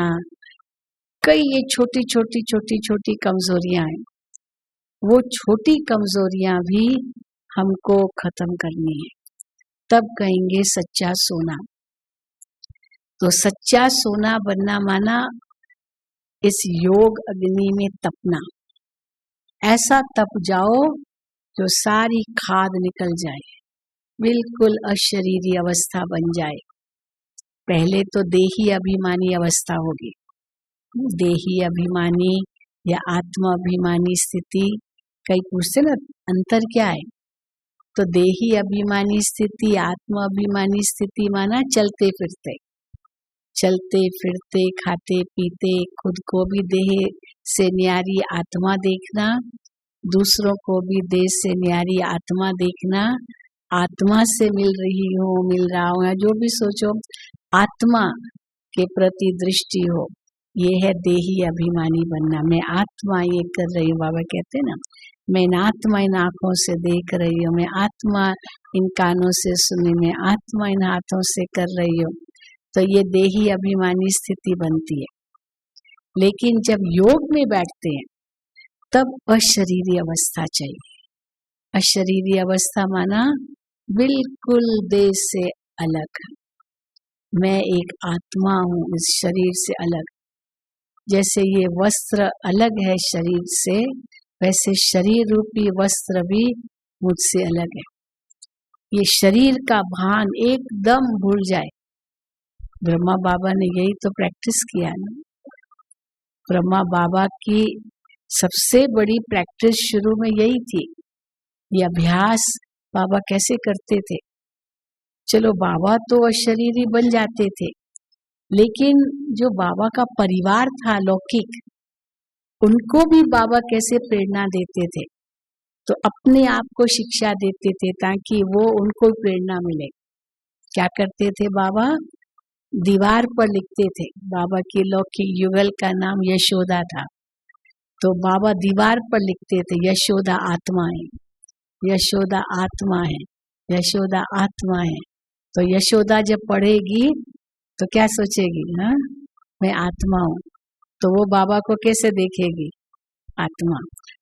कई ये छोटी छोटी छोटी छोटी कमजोरियां हैं। वो छोटी कमजोरियां भी हमको खत्म करनी है, तब कहेंगे सच्चा सोना। तो सच्चा सोना बनना माना इस योग अग्नि में तपना। ऐसा तप जाओ जो सारी खाद निकल जाए, बिल्कुल अशरीरी अवस्था बन जाए। पहले तो देही अभिमानी अवस्था होगी। देही अभिमानी या आत्मा अभिमानी स्थिति, कई पूछते ना अंतर क्या है, तो देही अभिमानी स्थिति, आत्मा अभिमानी स्थिति माना चलते फिरते, चलते फिरते, खाते पीते, खुद को भी देह से न्यारी आत्मा देखना, दूसरों को भी देह से न्यारी आत्मा देखना, आत्मा से मिल रही हो, मिल रहा हो, या जो भी सोचो आत्मा के प्रति दृष्टि हो, ये है देही अभिमानी बनना। मैं आत्मा ये कर रही हूँ, बाबा कहते ना, मैं इन आत्मा इन आंखों से देख रही हूँ, मैं आत्मा इन कानों से सुनी, मैं आत्मा इन हाथों से कर रही हूँ। तो ये देही अभिमानी स्थिति बनती है। लेकिन जब योग में बैठते हैं तब अशरीरी अवस्था चाहिए। अशरीरी अवस्था माना बिल्कुल देह से अलग, मैं एक आत्मा हूँ इस शरीर से अलग। जैसे ये वस्त्र अलग है शरीर से, वैसे शरीर रूपी वस्त्र भी मुझसे अलग है। ये शरीर का भान एकदम भूल जाए। ब्रह्मा बाबा ने यही तो प्रैक्टिस किया ना। ब्रह्मा बाबा की सबसे बड़ी प्रैक्टिस शुरू में यही थी। ये अभ्यास बाबा कैसे करते थे? चलो बाबा तो अशरीरी बन जाते थे, लेकिन जो बाबा का परिवार था लौकिक, उनको भी बाबा कैसे प्रेरणा देते थे, तो अपने आप को शिक्षा देते थे ताकि वो उनको प्रेरणा मिले। क्या करते थे बाबा? दीवार पर लिखते थे। बाबा की लौकिक युगल का नाम यशोदा था, तो बाबा दीवार पर लिखते थे यशोदा आत्मा है, यशोदा आत्मा है, यशोदा आत्मा है। तो यशोदा जब पढ़ेगी तो क्या सोचेगी? हाँ, मैं आत्मा हूँ। तो वो बाबा को कैसे देखेगी? आत्मा।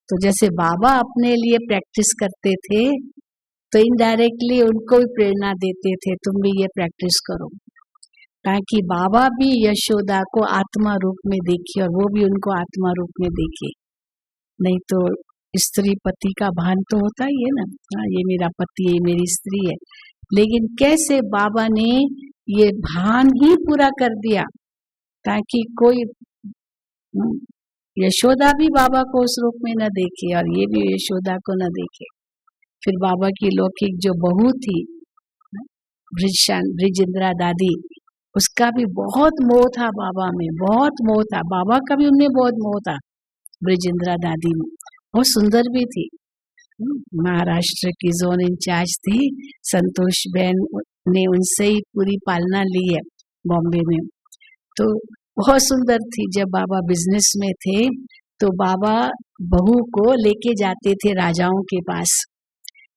तो जैसे बाबा अपने लिए प्रैक्टिस करते थे, तो इनडायरेक्टली उनको भी प्रेरणा देते थे, तुम भी ये प्रैक्टिस करो, ताकि बाबा भी यशोदा को आत्मा रूप में देखे और वो भी उनको आत्मा रूप में देखे। नहीं तो स्त्री पति का भान तो होता ही है ना, हाँ ये मेरा पति है, मेरी स्त्री है। लेकिन कैसे बाबा ने ये भान ही पूरा कर दिया ताकि कोई यशोदा भी बाबा को उस रूप में न देखे और ये भी यशोदा को न देखे। फिर बाबा की लौकिक जो बहू थी ब्रिजेंद्रा दादी, उसका भी बहुत मोह था बाबा में, बहुत मोह था। बाबा का भी उनमें बहुत मोह था। ब्रिजेंद्रा दादी में बहुत सुंदर भी थी। महाराष्ट्र की जोन इंचार्ज थी, संतोष बहन ने उनसे ही पूरी पालना ली है बॉम्बे में। तो बहुत सुंदर थी। जब बाबा बिजनेस में थे तो बाबा बहू को लेके जाते थे राजाओं के पास,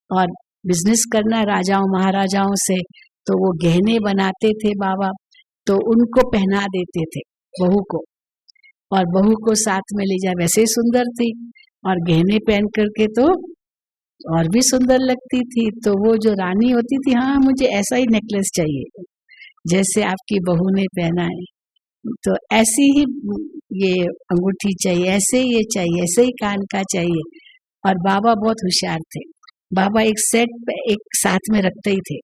और बिजनेस करना राजाओं महाराजाओं से, तो वो गहने बनाते थे बाबा, तो उनको पहना देते थे बहू को, और बहू को साथ में ले जा। वैसे ही सुंदर थी और गहने पहन करके तो और भी सुंदर लगती थी। तो वो जो रानी होती थी, हाँ मुझे ऐसा ही नेकलेस चाहिए जैसे आपकी बहू ने पहना है, तो ऐसी ही ये अंगूठी चाहिए, ऐसे ही ये चाहिए, ऐसे ही कान का चाहिए। और बाबा बहुत होशियार थे। बाबा एक सेट पे एक साथ में रखते ही थे,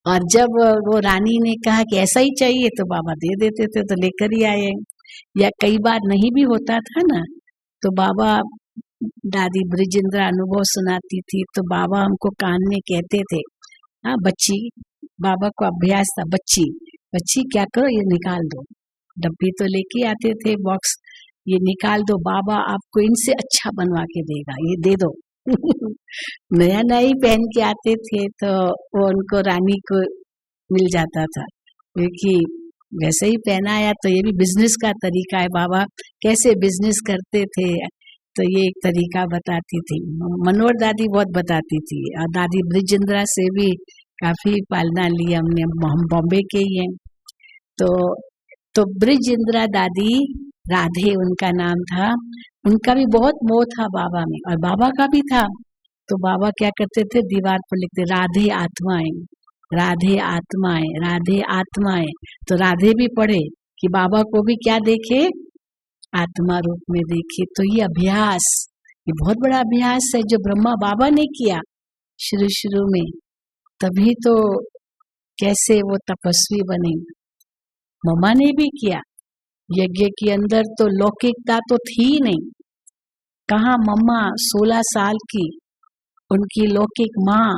और जब वो रानी ने कहा कि ऐसा ही चाहिए तो बाबा दे देते थे, तो लेकर ही आए। या कई बार नहीं भी होता था ना, तो बाबा दादी ब्रिजेंद्रा अनुभव सुनाती थी, तो बाबा हमको कान में कहते थे, हाँ बच्ची, बाबा को अभ्यास था, बच्ची बच्ची क्या करो, ये निकाल दो। डब्बी तो लेके आते थे बॉक्स, ये निकाल दो, बाबा आपको इनसे अच्छा बनवा के देगा, ये दे दो। नया नया ही पहन के आते थे, तो वो उनको रानी को मिल जाता था, क्योंकि वैसे ही पहना आया। तो ये भी बिजनेस का तरीका है, बाबा कैसे बिजनेस करते थे, तो ये एक तरीका बताती थी। मनोहर दादी बहुत बताती थी, और दादी ब्रिजेंद्रा से भी काफी पालना ली हमने, हम बॉम्बे के ही हैं। तो ब्रिजेंद्रा दादी, राधे उनका नाम था, उनका भी बहुत मोह था बाबा में, और बाबा का भी था। तो बाबा क्या करते थे, दीवार पर लिखते राधे आत्मा है, राधे आत्माएं, राधे आत्माएं। तो राधे भी पढ़े कि बाबा को भी क्या देखे, आत्मा रूप में देखे। तो ये अभ्यास, ये बहुत बड़ा अभ्यास है जो ब्रह्मा बाबा ने किया शुरू में, तभी तो कैसे वो तपस्वी बने। मम्मा ने भी किया, यज्ञ के अंदर तो लौकिकता तो थी नहीं। कहाँ मम्मा 16 साल की, उनकी लौकिक माँ,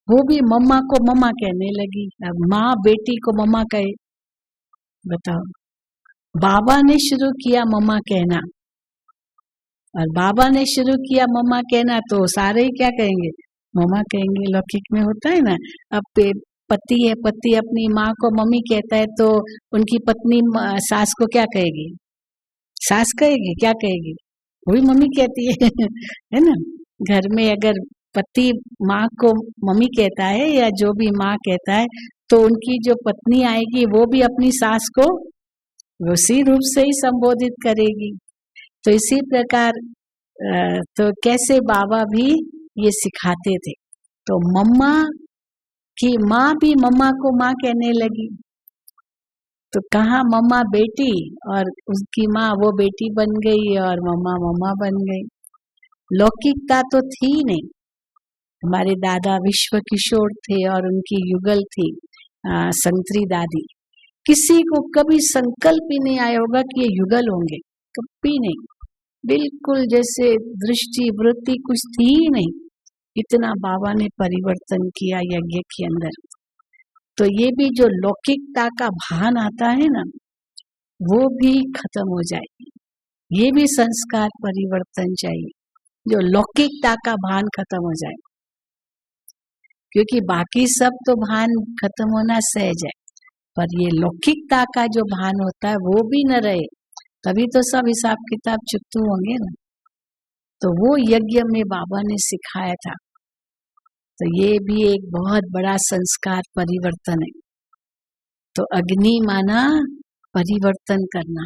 वो भी मम्मा को मम्मा कहने लगी। अब माँ बेटी को मम्मा कहे, बताओ। बाबा ने शुरू किया मम्मा कहना, और बाबा ने शुरू किया मम्मा कहना, तो सारे ही क्या कहेंगे, मम्मा कहेंगे। लौकिक में होता है ना, अब पति है, पति अपनी माँ को मम्मी कहता है, तो उनकी पत्नी सास को क्या कहेगी, सास कहेगी, क्या कहेगी, वो भी मम्मी कहती है ना। घर में अगर पति माँ को मम्मी कहता है या जो भी माँ कहता है, तो उनकी जो पत्नी आएगी वो भी अपनी सास को उसी रूप से ही संबोधित करेगी। तो इसी प्रकार तो कैसे बाबा भी ये सिखाते थे। तो मम्मा की माँ भी मम्मा को माँ कहने लगी, तो कहाँ मम्मा बेटी और उसकी माँ वो बेटी बन गई और मम्मा मम्मा बन गई। लौकिकता तो थी नहीं। हमारे दादा विश्व किशोर थे और उनकी युगल थी संतरी दादी। किसी को कभी संकल्प ही नहीं आया होगा कि ये युगल होंगे, कभी नहीं। बिल्कुल जैसे दृष्टि वृत्ति कुछ थी ही नहीं। इतना बाबा ने परिवर्तन किया यज्ञ के अंदर। तो ये भी जो लौकिकता का भान आता है ना, वो भी खत्म हो जाएगी। ये भी संस्कार परिवर्तन चाहिए, जो लौकिकता का भान खत्म हो जाए। क्योंकि बाकी सब तो भान खत्म होना सहज है, पर ये लौकिकता का जो भान होता है वो भी न रहे, तभी तो सब हिसाब किताब चुकतू होंगे ना। तो वो यज्ञ में बाबा ने सिखाया था। तो ये भी एक बहुत बड़ा संस्कार परिवर्तन है। तो अग्नि माना परिवर्तन करना,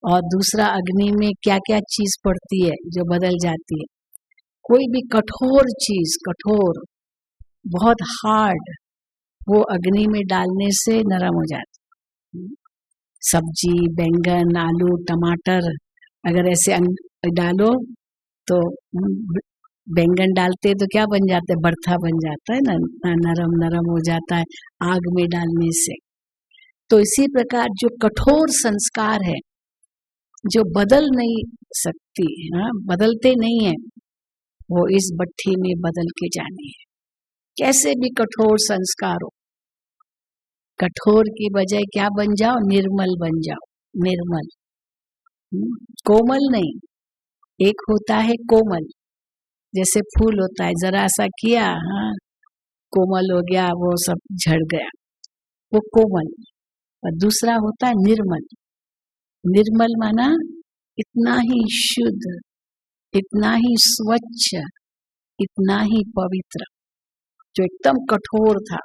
और दूसरा अग्नि में क्या क्या चीज पड़ती है जो बदल जाती है। कोई भी कठोर चीज, कठोर बहुत हार्ड, वो अग्नि में डालने से नरम हो जाती। सब्जी, बैंगन, आलू, टमाटर अगर ऐसे डालो तो बैंगन डालते तो क्या बन जाता है, भरथा बन जाता है ना, नरम नरम हो जाता है आग में डालने से। तो इसी प्रकार जो कठोर संस्कार है, जो बदल नहीं सकती, बदलते नहीं है, वो इस भट्ठी में बदल के जाने हैं। कैसे भी कठोर संस्कार हो, कठोर की बजाय क्या बन जाओ, निर्मल बन जाओ। निर्मल, कोमल नहीं। एक होता है कोमल, जैसे फूल होता है, जरा सा किया, हाँ कोमल हो गया, वो सब झड़ गया, वो कोमल। और दूसरा होता है निर्मल। निर्मल माना इतना ही शुद्ध, इतना ही स्वच्छ, इतना ही पवित्र, जो एकदम कठोर था,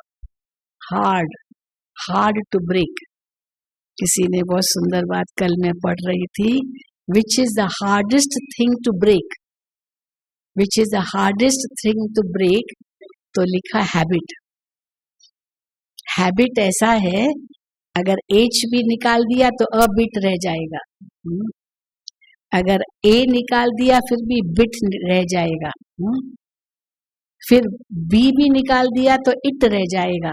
हार्ड टू ब्रेक। किसी ने बहुत सुंदर बात कल मैं पढ़ रही थी, which is the hardest thing to break, which is the hardest thing to break, तो लिखा हैबिट। हैबिट ऐसा है, अगर एच भी निकाल दिया तो अ बिट रह जाएगा, अगर ए निकाल दिया फिर भी बिट रह जाएगा, फिर बी भी निकाल दिया तो इट रह जाएगा,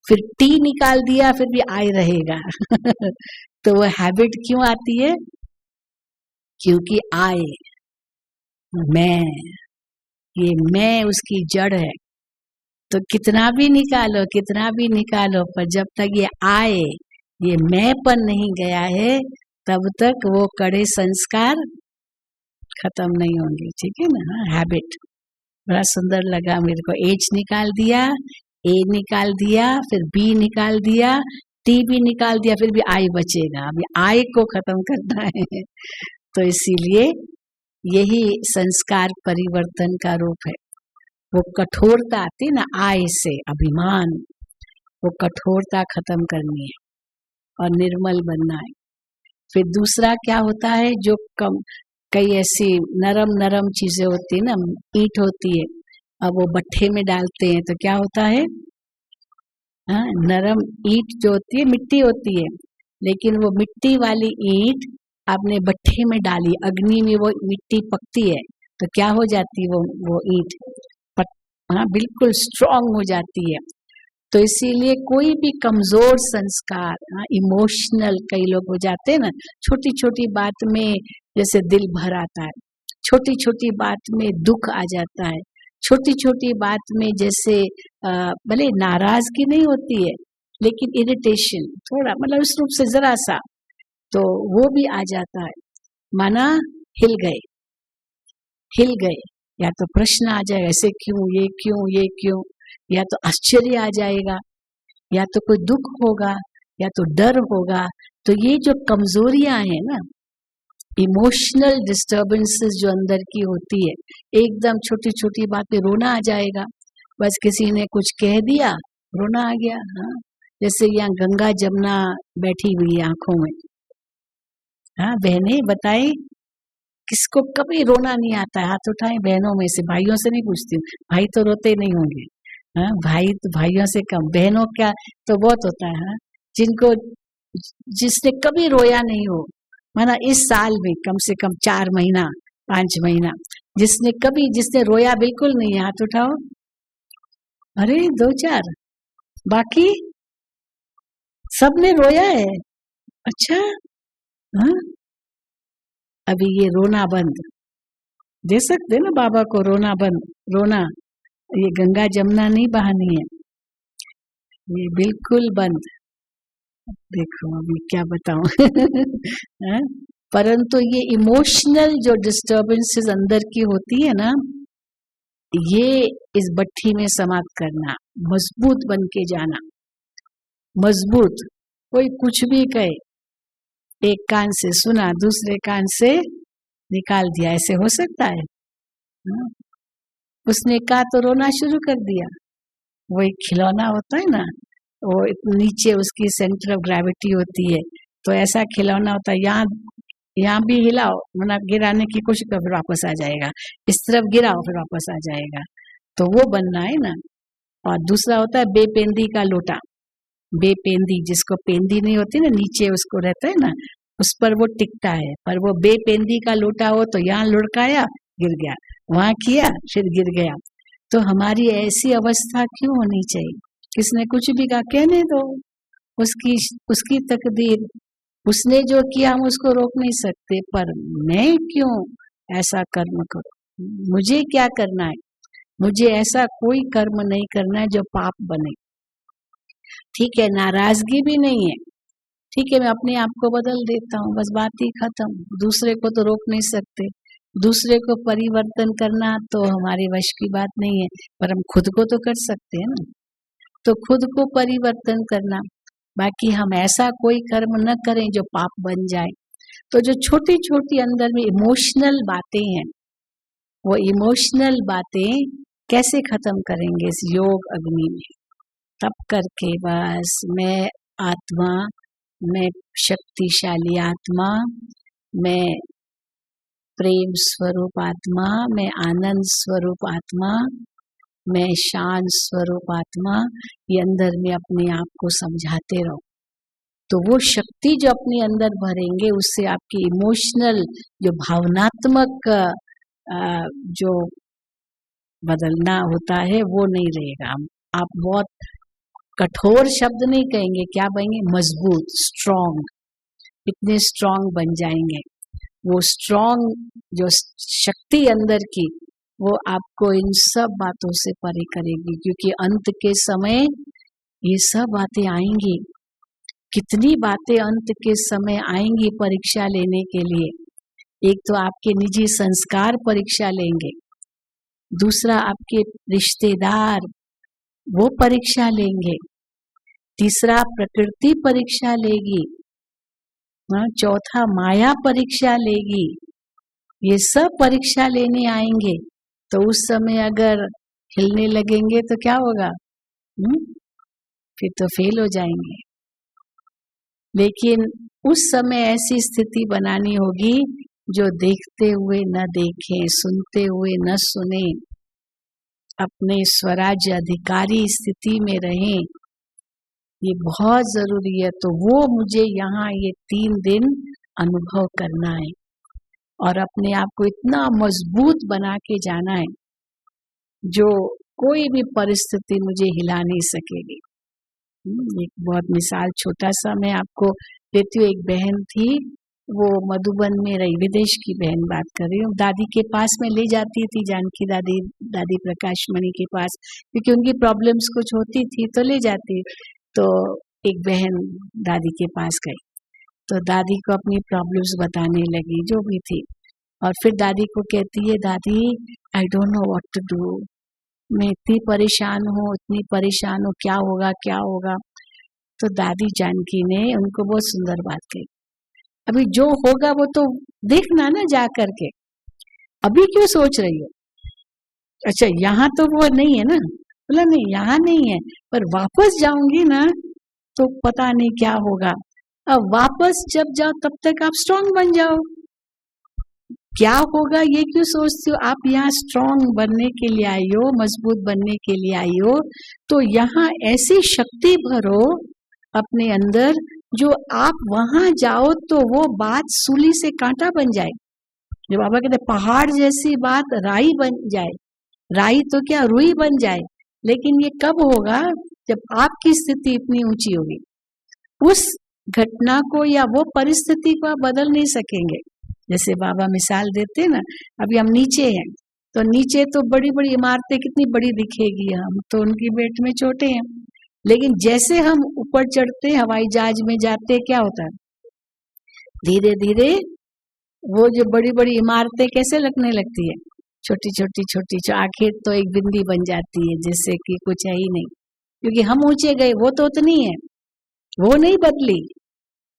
फिर टी निकाल दिया फिर भी आई रहेगा। तो वो हैबिट क्यों आती है, क्योंकि आए, मैं, ये मैं उसकी जड़ है। तो कितना भी निकालो, कितना भी निकालो, पर जब तक ये आए, ये मैंपन नहीं गया है, तब तक वो कड़े संस्कार खत्म नहीं होंगे। ठीक है ना। हैबिट बड़ा सुंदर लगा मेरे को। एच निकाल दिया, ए निकाल दिया, फिर बी निकाल दिया, टी भी निकाल दिया, फिर भी आई बचेगा। अभी आई को खत्म करना है। तो इसीलिए यही संस्कार परिवर्तन का रूप है। वो कठोरता आती ना आय से, अभिमान, वो कठोरता खत्म करनी है और निर्मल बनना है। फिर दूसरा क्या होता है, जो कई ऐसी नरम नरम चीजें होती है ना, ईंट होती है, अब वो भट्ठे में डालते हैं तो क्या होता है, हाँ, नरम ईंट जो होती है मिट्टी होती है, लेकिन वो मिट्टी वाली ईंट आपने भट्ठे में डाली, अग्नि में वो मिट्टी पकती है तो क्या हो जाती है वो ईंट, हाँ बिल्कुल स्ट्रांग हो जाती है। तो इसीलिए कोई भी कमजोर संस्कार, हाँ, इमोशनल कई लोग हो जाते हैं ना, छोटी छोटी बात में जैसे दिल भर आता है, छोटी छोटी बात में दुख आ जाता है, छोटी छोटी बात में जैसे भले नाराजगी नहीं होती है लेकिन इरिटेशन थोड़ा, मतलब इस रूप से जरा सा, तो वो भी आ जाता है। माना हिल गए, या तो प्रश्न आ जाए ऐसे क्यों, ये क्यों, या तो आश्चर्य आ जाएगा, या तो कोई दुख होगा, या तो डर होगा। तो ये जो कमजोरियां हैं ना, इमोशनल डिस्टर्बेंसेस जो अंदर की होती है, एकदम छोटी छोटी बातें रोना आ जाएगा, बस किसी ने कुछ कह दिया रोना आ गया। हाँ, जैसे यहाँ गंगा जमुना बैठी हुई है आंखों में, हाँ बहनें बताएं किसको कभी रोना नहीं आता है, हाथ उठाएं बहनों में से, भाइयों से नहीं पूछती हूँ, भाई तो रोते नहीं होंगे, हाँ भाई तो भाइयों से कम, बहनों का तो बहुत होता है। हाँ, जिनको, जिसने कभी रोया नहीं हो, माना इस साल में कम से कम 4 महीना 5 महीना जिसने रोया बिल्कुल नहीं है, हाथ उठाओ। अरे 2-4, बाकी सबने रोया है। अच्छा, हाँ, अभी ये रोना बंद दे सकते ना बाबा को, रोना बंद, रोना ये गंगा जमुना नहीं बहानी है, ये बिल्कुल बंद। देखो अभी क्या बताऊं परंतु ये इमोशनल जो डिस्टर्बेंसेस अंदर की होती है ना, ये इस भट्ठी में समाप्त करना, मजबूत बन के जाना, मजबूत। कोई कुछ भी कहे, एक कान से सुना दूसरे कान से निकाल दिया, ऐसे हो सकता है? उसने कहा तो रोना शुरू कर दिया। वो एक खिलौना होता है ना, वो नीचे उसकी सेंटर ऑफ ग्रेविटी होती है, तो ऐसा खिलौना होता है, यहाँ भी हिलाओ, मतलब गिराने की कोशिश कर, फिर वापस आ जाएगा, इस तरफ गिराओ फिर वापस आ जाएगा, तो वो बनना है ना। और दूसरा होता है बेपेंदी का लोटा, बेपेंदी, जिसको पेंदी नहीं होती ना, नीचे उसको रहता है ना, उस पर वो टिकता है, पर वो बेपेंदी का लोटा हो तो यहाँ लुढ़काया गिर गया, वहां किया फिर गिर गया। तो हमारी ऐसी अवस्था क्यों होनी चाहिए? किसने कुछ भी कहा कहने दो, उसकी तकदीर, उसने जो किया हम उसको रोक नहीं सकते, पर मैं क्यों ऐसा कर्म करूं? मुझे क्या करना है? मुझे ऐसा कोई कर्म नहीं करना है जो पाप बने। ठीक है, नाराजगी भी नहीं है, ठीक है, मैं अपने आप को बदल देता हूँ, बस बात ही खत्म। दूसरे को तो रोक नहीं सकते, दूसरे को परिवर्तन करना तो हमारे वश की बात नहीं है, पर हम खुद को तो कर सकते हैं ना। तो खुद को परिवर्तन करना, बाकी हम ऐसा कोई कर्म न करें जो पाप बन जाए। तो जो छोटी छोटी अंदर में इमोशनल बातें हैं, वो इमोशनल बातें कैसे खत्म करेंगे इस योग अग्नि में? तब करके बस मैं आत्मा, मैं शक्तिशाली आत्मा, मैं प्रेम स्वरूप आत्मा, मैं आनंद स्वरूप आत्मा, मैं शांत स्वरूप आत्मा, ये अंदर में अपने आप को समझाते रहो। तो वो शक्ति जो अपने अंदर भरेंगे, उससे आपकी इमोशनल जो भावनात्मक जो बदलना होता है वो नहीं रहेगा। आप बहुत कठोर शब्द नहीं कहेंगे, क्या बनेंगे? मजबूत, स्ट्रॉन्ग, इतने स्ट्रॉन्ग बन जाएंगे। वो स्ट्रॉन्ग जो शक्ति अंदर की, वो आपको इन सब बातों से परे करेगी, क्योंकि अंत के समय ये सब बातें आएंगी। कितनी बातें अंत के समय आएंगी परीक्षा लेने के लिए। एक तो आपके निजी संस्कार परीक्षा लेंगे, दूसरा आपके रिश्तेदार वो परीक्षा लेंगे, तीसरा प्रकृति परीक्षा लेगी, चौथा माया परीक्षा लेगी। ये सब परीक्षा लेने आएंगे, तो उस समय अगर हिलने लगेंगे तो क्या होगा? फिर तो फेल हो जाएंगे। लेकिन उस समय ऐसी स्थिति बनानी होगी जो देखते हुए न देखें, सुनते हुए न सुने, अपने स्वराज्य अधिकारी स्थिति में रहें, ये बहुत जरूरी है। तो वो मुझे यहाँ ये 3 दिन अनुभव करना है और अपने आप को इतना मजबूत बना के जाना है जो कोई भी परिस्थिति मुझे हिला नहीं सकेगी। एक बहुत मिसाल छोटा सा मैं आपको देती हूँ। एक बहन थी, वो मधुबन में रही, विदेश की बहन बात कर रही हूँ। दादी के पास में ले जाती थी, जानकी दादी, दादी प्रकाश मणि के पास, क्योंकि उनकी प्रॉब्लम्स कुछ होती थी तो ले जाती। तो एक बहन दादी के पास गई तो दादी को अपनी प्रॉब्लम्स बताने लगी जो भी थी, और फिर दादी को कहती है, दादी I don't know what to do, मैं इतनी परेशान हूँ, इतनी परेशान हूँ, क्या होगा क्या होगा। तो दादी जानकी ने उनको बहुत सुंदर बात कही, अभी जो होगा वो तो देखना ना जा करके, अभी क्यों सोच रही हो। अच्छा यहाँ तो वो नहीं है ना, बोला नहीं यहाँ नहीं है, पर वापस जाऊंगी ना तो पता नहीं क्या होगा। अब वापस जब जाओ तब तक आप स्ट्रांग बन जाओ, क्या होगा ये क्यों सोचती हो। आप यहाँ स्ट्रांग बनने के लिए आई हो, मजबूत बनने के लिए आई हो, तो यहाँ ऐसी शक्ति भरो अपने अंदर जो आप वहां जाओ तो वो बात सूली से कांटा बन जाए। जो बाबा कहते पहाड़ जैसी बात राई बन जाए, राई तो क्या रुई बन जाए। लेकिन ये कब होगा, जब आपकी स्थिति इतनी ऊंची होगी। उस घटना को या वो परिस्थिति को आप बदल नहीं सकेंगे। जैसे बाबा मिसाल देते ना, अभी हम नीचे हैं तो नीचे तो बड़ी बड़ी इमारतें कितनी बड़ी दिखेगी, हम तो उनकी भेंट में छोटे हैं। लेकिन जैसे हम ऊपर चढ़ते, हवाई जहाज में जाते, क्या होता है, धीरे धीरे वो जो बड़ी बड़ी इमारतें कैसे लगने लगती है, छोटी छोटी छोटी, आखिर तो एक बिंदी बन जाती है जैसे कि कुछ है ही नहीं, क्योंकि हम ऊंचे गए, वो तो उतनी है, वो नहीं बदली,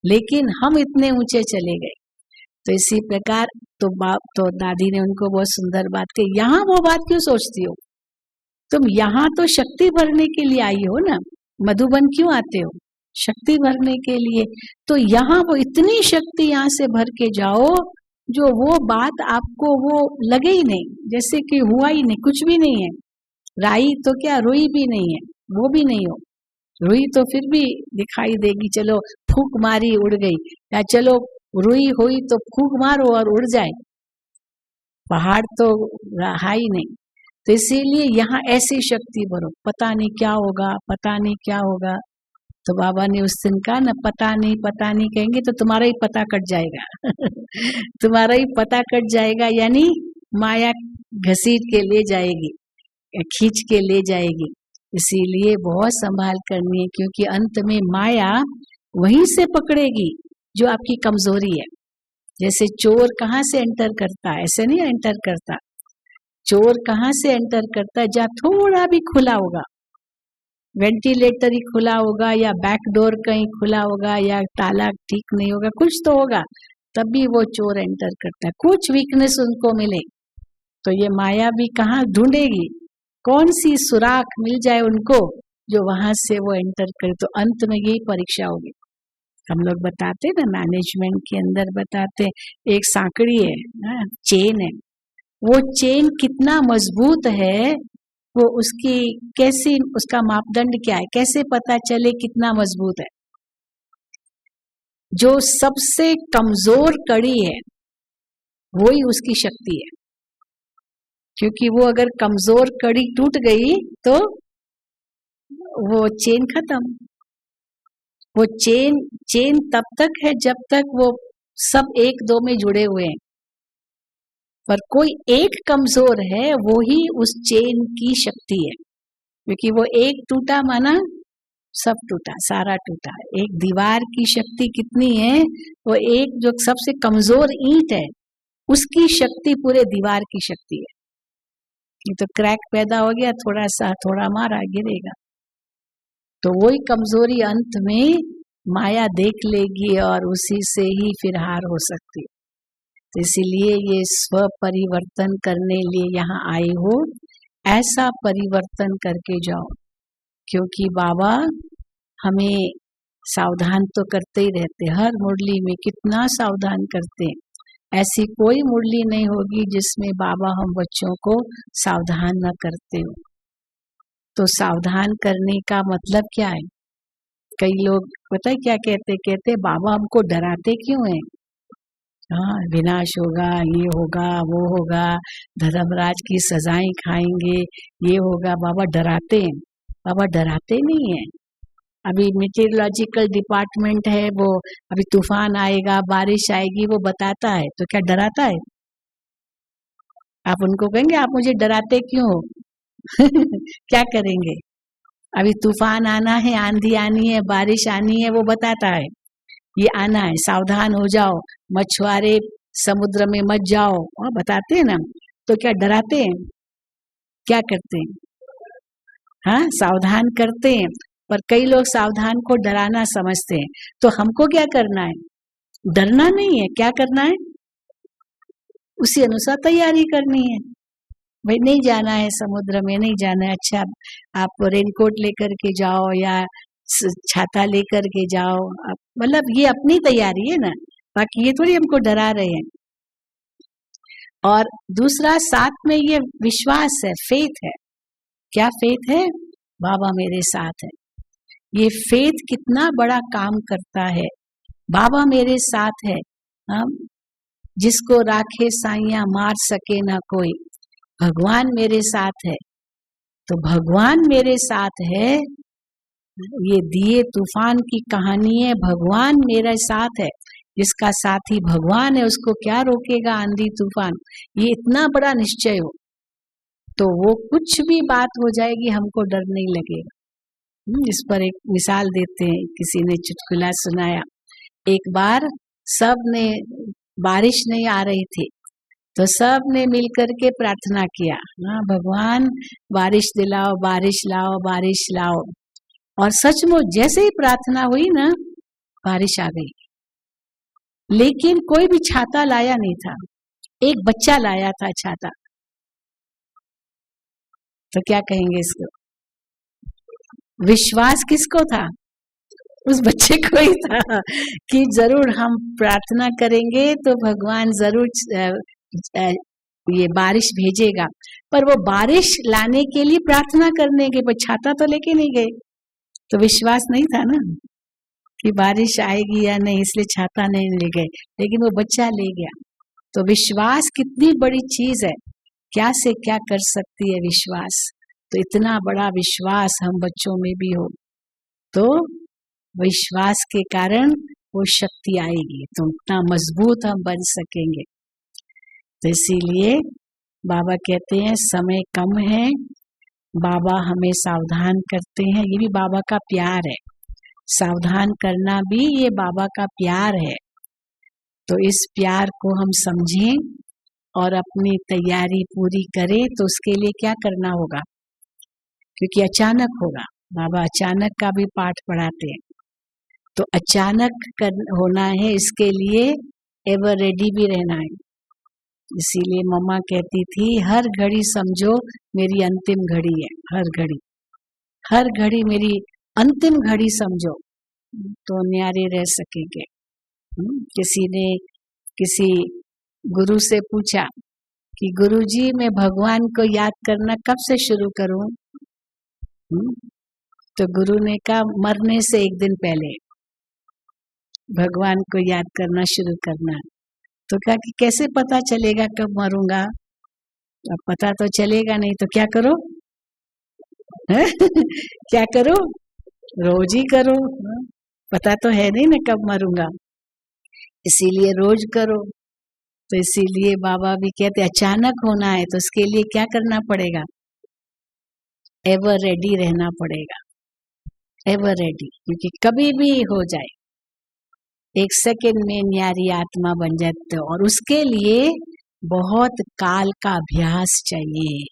लेकिन हम इतने ऊंचे चले गए। तो इसी प्रकार तो दादी ने उनको बहुत सुंदर बात कही, यहाँ वो बात क्यों सोचती हो, तुम यहाँ तो शक्ति भरने के लिए आई हो ना, मधुबन क्यों आते हो, शक्ति भरने के लिए। तो यहाँ वो इतनी शक्ति यहाँ से भर के जाओ जो वो बात आपको वो लगे ही नहीं, जैसे कि हुआ ही नहीं, कुछ भी नहीं है। राई तो क्या रुई भी नहीं है, वो भी नहीं हो, रुई तो फिर भी दिखाई देगी, चलो फूंक मारी उड़ गई, या चलो रुई हुई तो फूंक मारो और उड़ जाए, पहाड़ तो रहा ही नहीं। तो इसीलिए यहाँ ऐसी शक्ति भरो, पता नहीं क्या होगा, पता नहीं क्या होगा। तो बाबा ने उस दिन कहा ना, पता नहीं कहेंगे तो तुम्हारा ही पता कट जाएगा तुम्हारा ही पता कट जाएगा, यानी माया घसीट के ले जाएगी, खींच के ले जाएगी। इसीलिए बहुत संभाल करनी है, क्योंकि अंत में माया वहीं से पकड़ेगी जो आपकी कमजोरी है। जैसे चोर कहाँ से एंटर करता है, ऐसे नहीं एंटर करता। चोर कहाँ से एंटर करता है, जहाँ थोड़ा भी खुला होगा, वेंटिलेटर ही खुला होगा या बैक डोर कहीं खुला होगा या ताला ठीक नहीं होगा, कुछ तो होगा, तभी वो चोर एंटर करता है। कुछ वीकनेस उनको मिले तो ये माया भी कहाँ ढूंढेगी, कौन सी सुराख मिल जाए उनको जो वहां से वो एंटर करे। तो अंत में यही परीक्षा होगी। हम लोग बताते ना, मैनेजमेंट के अंदर बताते, एक सांकड़ी है ना, चेन है, वो चेन कितना मजबूत है, वो उसकी कैसी, उसका मापदंड क्या है, कैसे पता चले कितना मजबूत है। जो सबसे कमजोर कड़ी है वही उसकी शक्ति है, क्योंकि वो अगर कमजोर कड़ी टूट गई तो वो चेन खत्म। वो चेन तब तक है जब तक वो सब एक दो में जुड़े हुए हैं, पर कोई एक कमजोर है, वो ही उस चेन की शक्ति है, क्योंकि वो एक टूटा माना सब टूटा, सारा टूटा। एक दीवार की शक्ति कितनी है, वो एक जो सबसे कमजोर ईंट है उसकी शक्ति पूरे दीवार की शक्ति है। ये तो क्रैक पैदा हो गया, थोड़ा सा थोड़ा मारा गिरेगा, तो वही कमजोरी अंत में माया देख लेगी और उसी से ही फिर हार हो सकती है। तो इसीलिए ये स्व परिवर्तन करने लिए यहाँ आए हो, ऐसा परिवर्तन करके जाओ, क्योंकि बाबा हमें सावधान तो करते ही रहते, हर मुरली में कितना सावधान करते हैं। ऐसी कोई मुरली नहीं होगी जिसमें बाबा हम बच्चों को सावधान न करते हो। तो सावधान करने का मतलब क्या है? कई लोग पता है क्या कहते बाबा हमको डराते क्यों हैं? हाँ, विनाश होगा, ये होगा, वो होगा, धर्मराज की सजाएं खाएंगे, ये होगा, बाबा डराते हैं। बाबा डराते नहीं है। अभी मीटेरोलॉजिकल डिपार्टमेंट है, वो अभी तूफान आएगा, बारिश आएगी, वो बताता है, तो क्या डराता है? आप उनको कहेंगे आप मुझे डराते क्यों हो? क्या करेंगे? अभी तूफान आना है, आंधी आनी है, बारिश आनी है, वो बताता है ये आना है, सावधान हो जाओ, मछुआरे समुद्र में मत जाओ, और बताते हैं ना। तो क्या डराते हैं? क्या करते हैं? हाँ, सावधान करते हैं। पर कई लोग सावधान को डराना समझते हैं। तो हमको क्या करना है? डरना नहीं है, क्या करना है? उसी अनुसार तैयारी करनी है। भाई नहीं जाना है समुद्र में, नहीं जाना है, अच्छा आप रेनकोट लेकर के जाओ या छाता लेकर के जाओ, मतलब ये अपनी तैयारी है ना, बाकी ये थोड़ी हमको डरा रहे हैं। और दूसरा साथ में ये विश्वास है, फेथ है। क्या फेथ है? बाबा मेरे साथ है। ये फेथ कितना बड़ा काम करता है। बाबा मेरे साथ है, हम जिसको राखे साइया मार सके ना कोई, भगवान मेरे साथ है। तो भगवान मेरे साथ है, ये दिए तूफान की कहानी है, भगवान मेरे साथ है। जिसका साथी भगवान है उसको क्या रोकेगा आंधी तूफान? ये इतना बड़ा निश्चय हो तो वो कुछ भी बात हो जाएगी, हमको डर नहीं लगेगा। इस पर एक मिसाल देते हैं, किसी ने चुटकुला सुनाया। एक बार सब ने, बारिश नहीं आ रही थी, तो सब ने मिलकर के प्रार्थना किया, हाँ भगवान बारिश दिलाओ, बारिश लाओ, बारिश लाओ। और सचमुच जैसे ही प्रार्थना हुई ना, बारिश आ गई। लेकिन कोई भी छाता लाया नहीं था, एक बच्चा लाया था छाता। तो क्या कहेंगे इसको? विश्वास किसको था? उस बच्चे को ही था कि जरूर हम प्रार्थना करेंगे तो भगवान जरूर ये बारिश भेजेगा। पर वो बारिश लाने के लिए प्रार्थना करने के, पर छाता तो लेके नहीं गए। तो विश्वास नहीं था ना कि बारिश आएगी या नहीं, इसलिए छाता नहीं ले गए, लेकिन वो बच्चा ले गया। तो विश्वास कितनी बड़ी चीज है, क्या से क्या कर सकती है विश्वास। तो इतना बड़ा विश्वास हम बच्चों में भी हो तो विश्वास के कारण वो शक्ति आएगी, तो उतना मजबूत हम बन सकेंगे। तो इसीलिए बाबा कहते हैं समय कम है, बाबा हमें सावधान करते हैं, ये भी बाबा का प्यार है। सावधान करना भी ये बाबा का प्यार है। तो इस प्यार को हम समझें और अपनी तैयारी पूरी करें। तो उसके लिए क्या करना होगा? क्योंकि अचानक होगा, बाबा अचानक का भी पाठ पढ़ाते हैं। तो अचानक होना है, इसके लिए एवर रेडी भी रहना है। इसीलिए मम्मा कहती थी हर घड़ी समझो मेरी अंतिम घड़ी है। हर घड़ी मेरी अंतिम घड़ी समझो तो न्यारे रह सकेंगे। किसी ने किसी गुरु से पूछा कि गुरुजी मैं भगवान को याद करना कब से शुरू करूं? तो गुरु ने कहा मरने से एक दिन पहले भगवान को याद करना शुरू करना। तो कहा कि कैसे पता चलेगा कब मरूंगा? अब पता तो चलेगा नहीं, तो क्या करो? क्या करो? रोज ही करो। पता तो है नहीं ना कब मरूंगा, इसीलिए रोज करो। तो इसीलिए बाबा भी कहते अचानक होना है, तो उसके लिए क्या करना पड़ेगा? एवर रेडी रहना पड़ेगा। एवर रेडी, क्योंकि कभी भी हो जाए, एक सेकंड में न्यारी आत्मा बन जाते हो। और उसके लिए बहुत काल का अभ्यास चाहिए,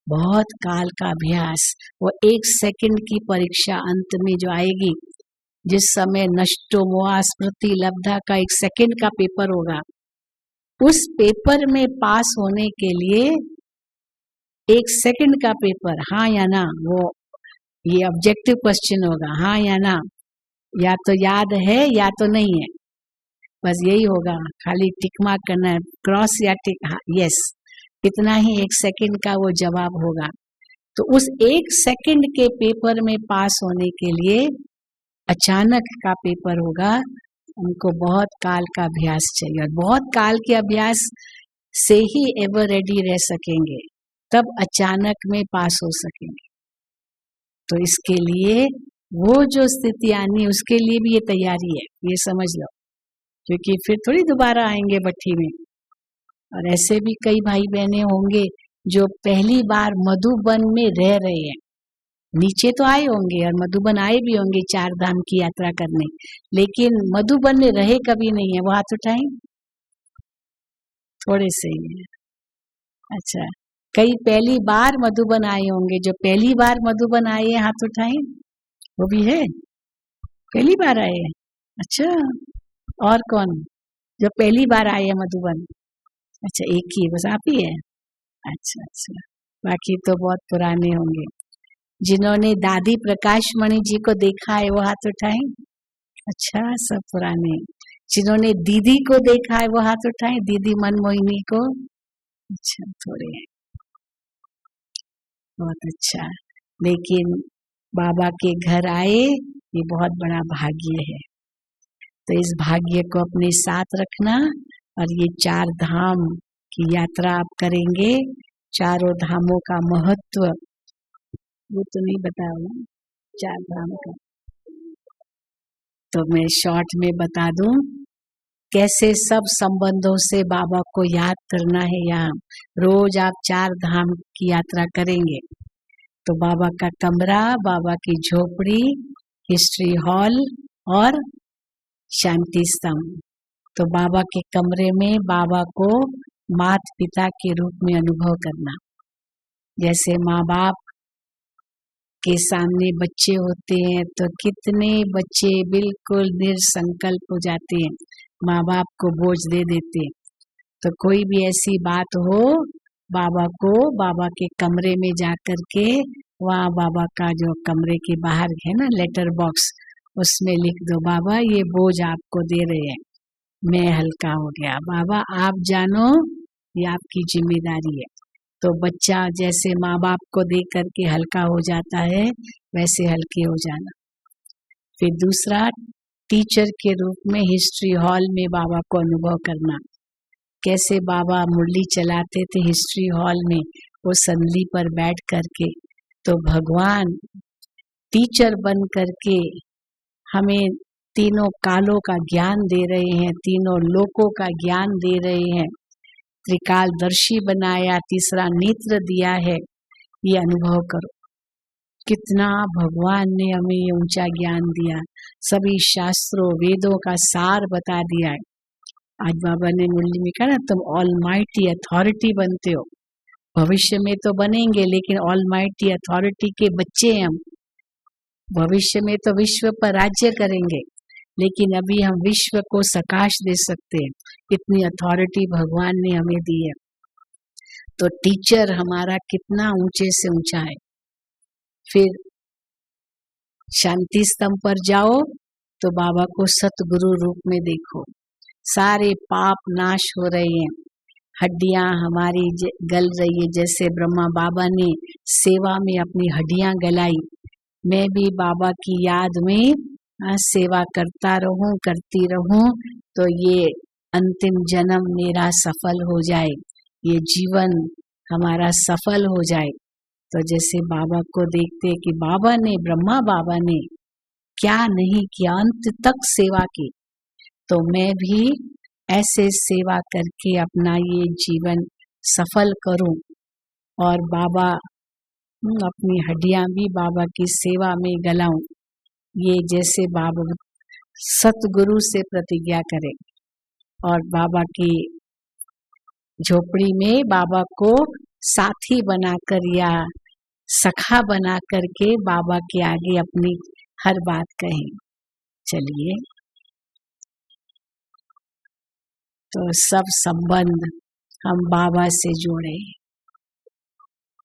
बहुत काल का अभ्यास। वो एक सेकंड की परीक्षा अंत में जो आएगी, जिस समय नष्टो मोहा स्मृति लब्धा का एक सेकंड का पेपर होगा, उस पेपर में पास होने के लिए एक सेकंड का पेपर, हाँ या ना, वो ये ऑब्जेक्टिव क्वेश्चन होगा, हाँ या ना, या तो याद है या तो नहीं है। बस यही होगा, खाली टिक मार्क करना है, क्रॉस या टिक, हाँ यस, इतना ही 1 सेकंड का वो जवाब होगा। तो उस 1 सेकंड के पेपर में पास होने के लिए अचानक का पेपर होगा, उनको बहुत काल का अभ्यास चाहिए, और बहुत काल के अभ्यास से ही एवर रेडी रह सकेंगे, तब अचानक में पास हो सकेंगे। तो इसके लिए वो जो स्थिति आनी, उसके लिए भी ये तैयारी है, ये समझ लो, क्योंकि फिर थोड़ी दोबारा आएंगे भट्ठी में। और ऐसे भी कई भाई बहने होंगे जो पहली बार मधुबन में रह रहे हैं, नीचे तो आए होंगे और मधुबन आए भी होंगे 4 धाम की यात्रा करने, लेकिन मधुबन में रहे कभी नहीं है, वो हाथ उठाएं, थोड़े से ही है। अच्छा, कई पहली बार मधुबन आए होंगे, जो पहली बार मधुबन आए हैं हाथ उठाएं, वो भी है, पहली बार आए हैं। अच्छा, और कौन जो पहली बार आए हैं मधुबन? अच्छा, एक ही बस आप ही है। अच्छा अच्छा, बाकी तो बहुत पुराने होंगे। जिन्होंने दादी प्रकाश मणि जी को देखा है वो हाथ उठाएं। अच्छा, सब पुराने। जिन्होंने दीदी को देखा है वो हाथ उठाएं, दीदी मनमोहिनी को। अच्छा, थोड़े हैं, बहुत अच्छा। लेकिन बाबा के घर आए, ये बहुत बड़ा भाग्य है। तो इस भाग्य को अपने साथ रखना, और ये 4 धाम की यात्रा आप करेंगे। चारों धामों का महत्व वो तो नहीं बताऊं, 4 धाम का तो मैं शॉर्ट में बता दूं, कैसे सब संबंधों से बाबा को याद करना है। यहाँ रोज आप 4 धाम की यात्रा करेंगे तो बाबा का कमरा, बाबा की झोपड़ी, हिस्ट्री हॉल और शांति स्तंभ। तो बाबा के कमरे में बाबा को माता पिता के रूप में अनुभव करना। जैसे माँ बाप के सामने बच्चे होते हैं तो कितने बच्चे बिल्कुल निसंकल्प हो जाते हैं, माँ बाप को बोझ दे देते हैं। तो कोई भी ऐसी बात हो, बाबा को बाबा के कमरे में जाकर के, वहाँ बाबा का जो कमरे के बाहर है ना लेटर बॉक्स, उसमें लिख दो, बाबा ये बोझ आपको दे रहे हैं, मैं हल्का हो गया, बाबा आप जानो ये आपकी जिम्मेदारी है। तो बच्चा जैसे माँ बाप को देख करके हल्का हो जाता है, वैसे हल्के हो जाना। फिर दूसरा, टीचर के रूप में हिस्ट्री हॉल में बाबा को अनुभव करना। कैसे बाबा मुरली चलाते थे हिस्ट्री हॉल में, वो संदली पर बैठ करके। तो भगवान टीचर बन करके हमें तीनों कालों का ज्ञान दे रहे हैं, तीनों लोकों का ज्ञान दे रहे हैं, त्रिकालदर्शी बनाया, तीसरा नेत्र दिया है। ये अनुभव करो, कितना भगवान ने हमें ये ऊंचा ज्ञान दिया, सभी शास्त्रों वेदों का सार बता दिया है। आज बाबा ने मुरली में कहा ना, तुम ऑलमाइटी अथॉरिटी बनते हो, भविष्य में तो बनेंगे, लेकिन ऑलमाइटी अथॉरिटी के बच्चे हैं हम। भविष्य में तो विश्व पर राज्य करेंगे, लेकिन अभी हम विश्व को सकाश दे सकते हैं, इतनी अथॉरिटी भगवान ने हमें दी है। तो टीचर हमारा कितना ऊंचे से ऊंचा है। फिर शांति स्तंभ पर जाओ तो बाबा को सतगुरु रूप में देखो, सारे पाप नाश हो रहे हैं, हड्डियां हमारी गल रही है। जैसे ब्रह्मा बाबा ने सेवा में अपनी हड्डियां गलाई, मैं भी बाबा की याद में सेवा करता रहूं, करती रहूं, तो ये अंतिम जन्म मेरा सफल हो जाए, ये जीवन हमारा सफल हो जाए। तो जैसे बाबा को देखते कि बाबा ने, ब्रह्मा बाबा ने क्या नहीं किया, अंत तक सेवा की, तो मैं भी ऐसे सेवा करके अपना ये जीवन सफल करूं, और बाबा अपनी हड्डियां भी बाबा की सेवा में गलाऊं। ये जैसे बाबा सतगुरु से प्रतिज्ञा करे, और बाबा की झोपड़ी में बाबा को साथी बनाकर या सखा बना करके बाबा के आगे अपनी हर बात कहें। चलिए, तो सब संबंध हम बाबा से जोड़े।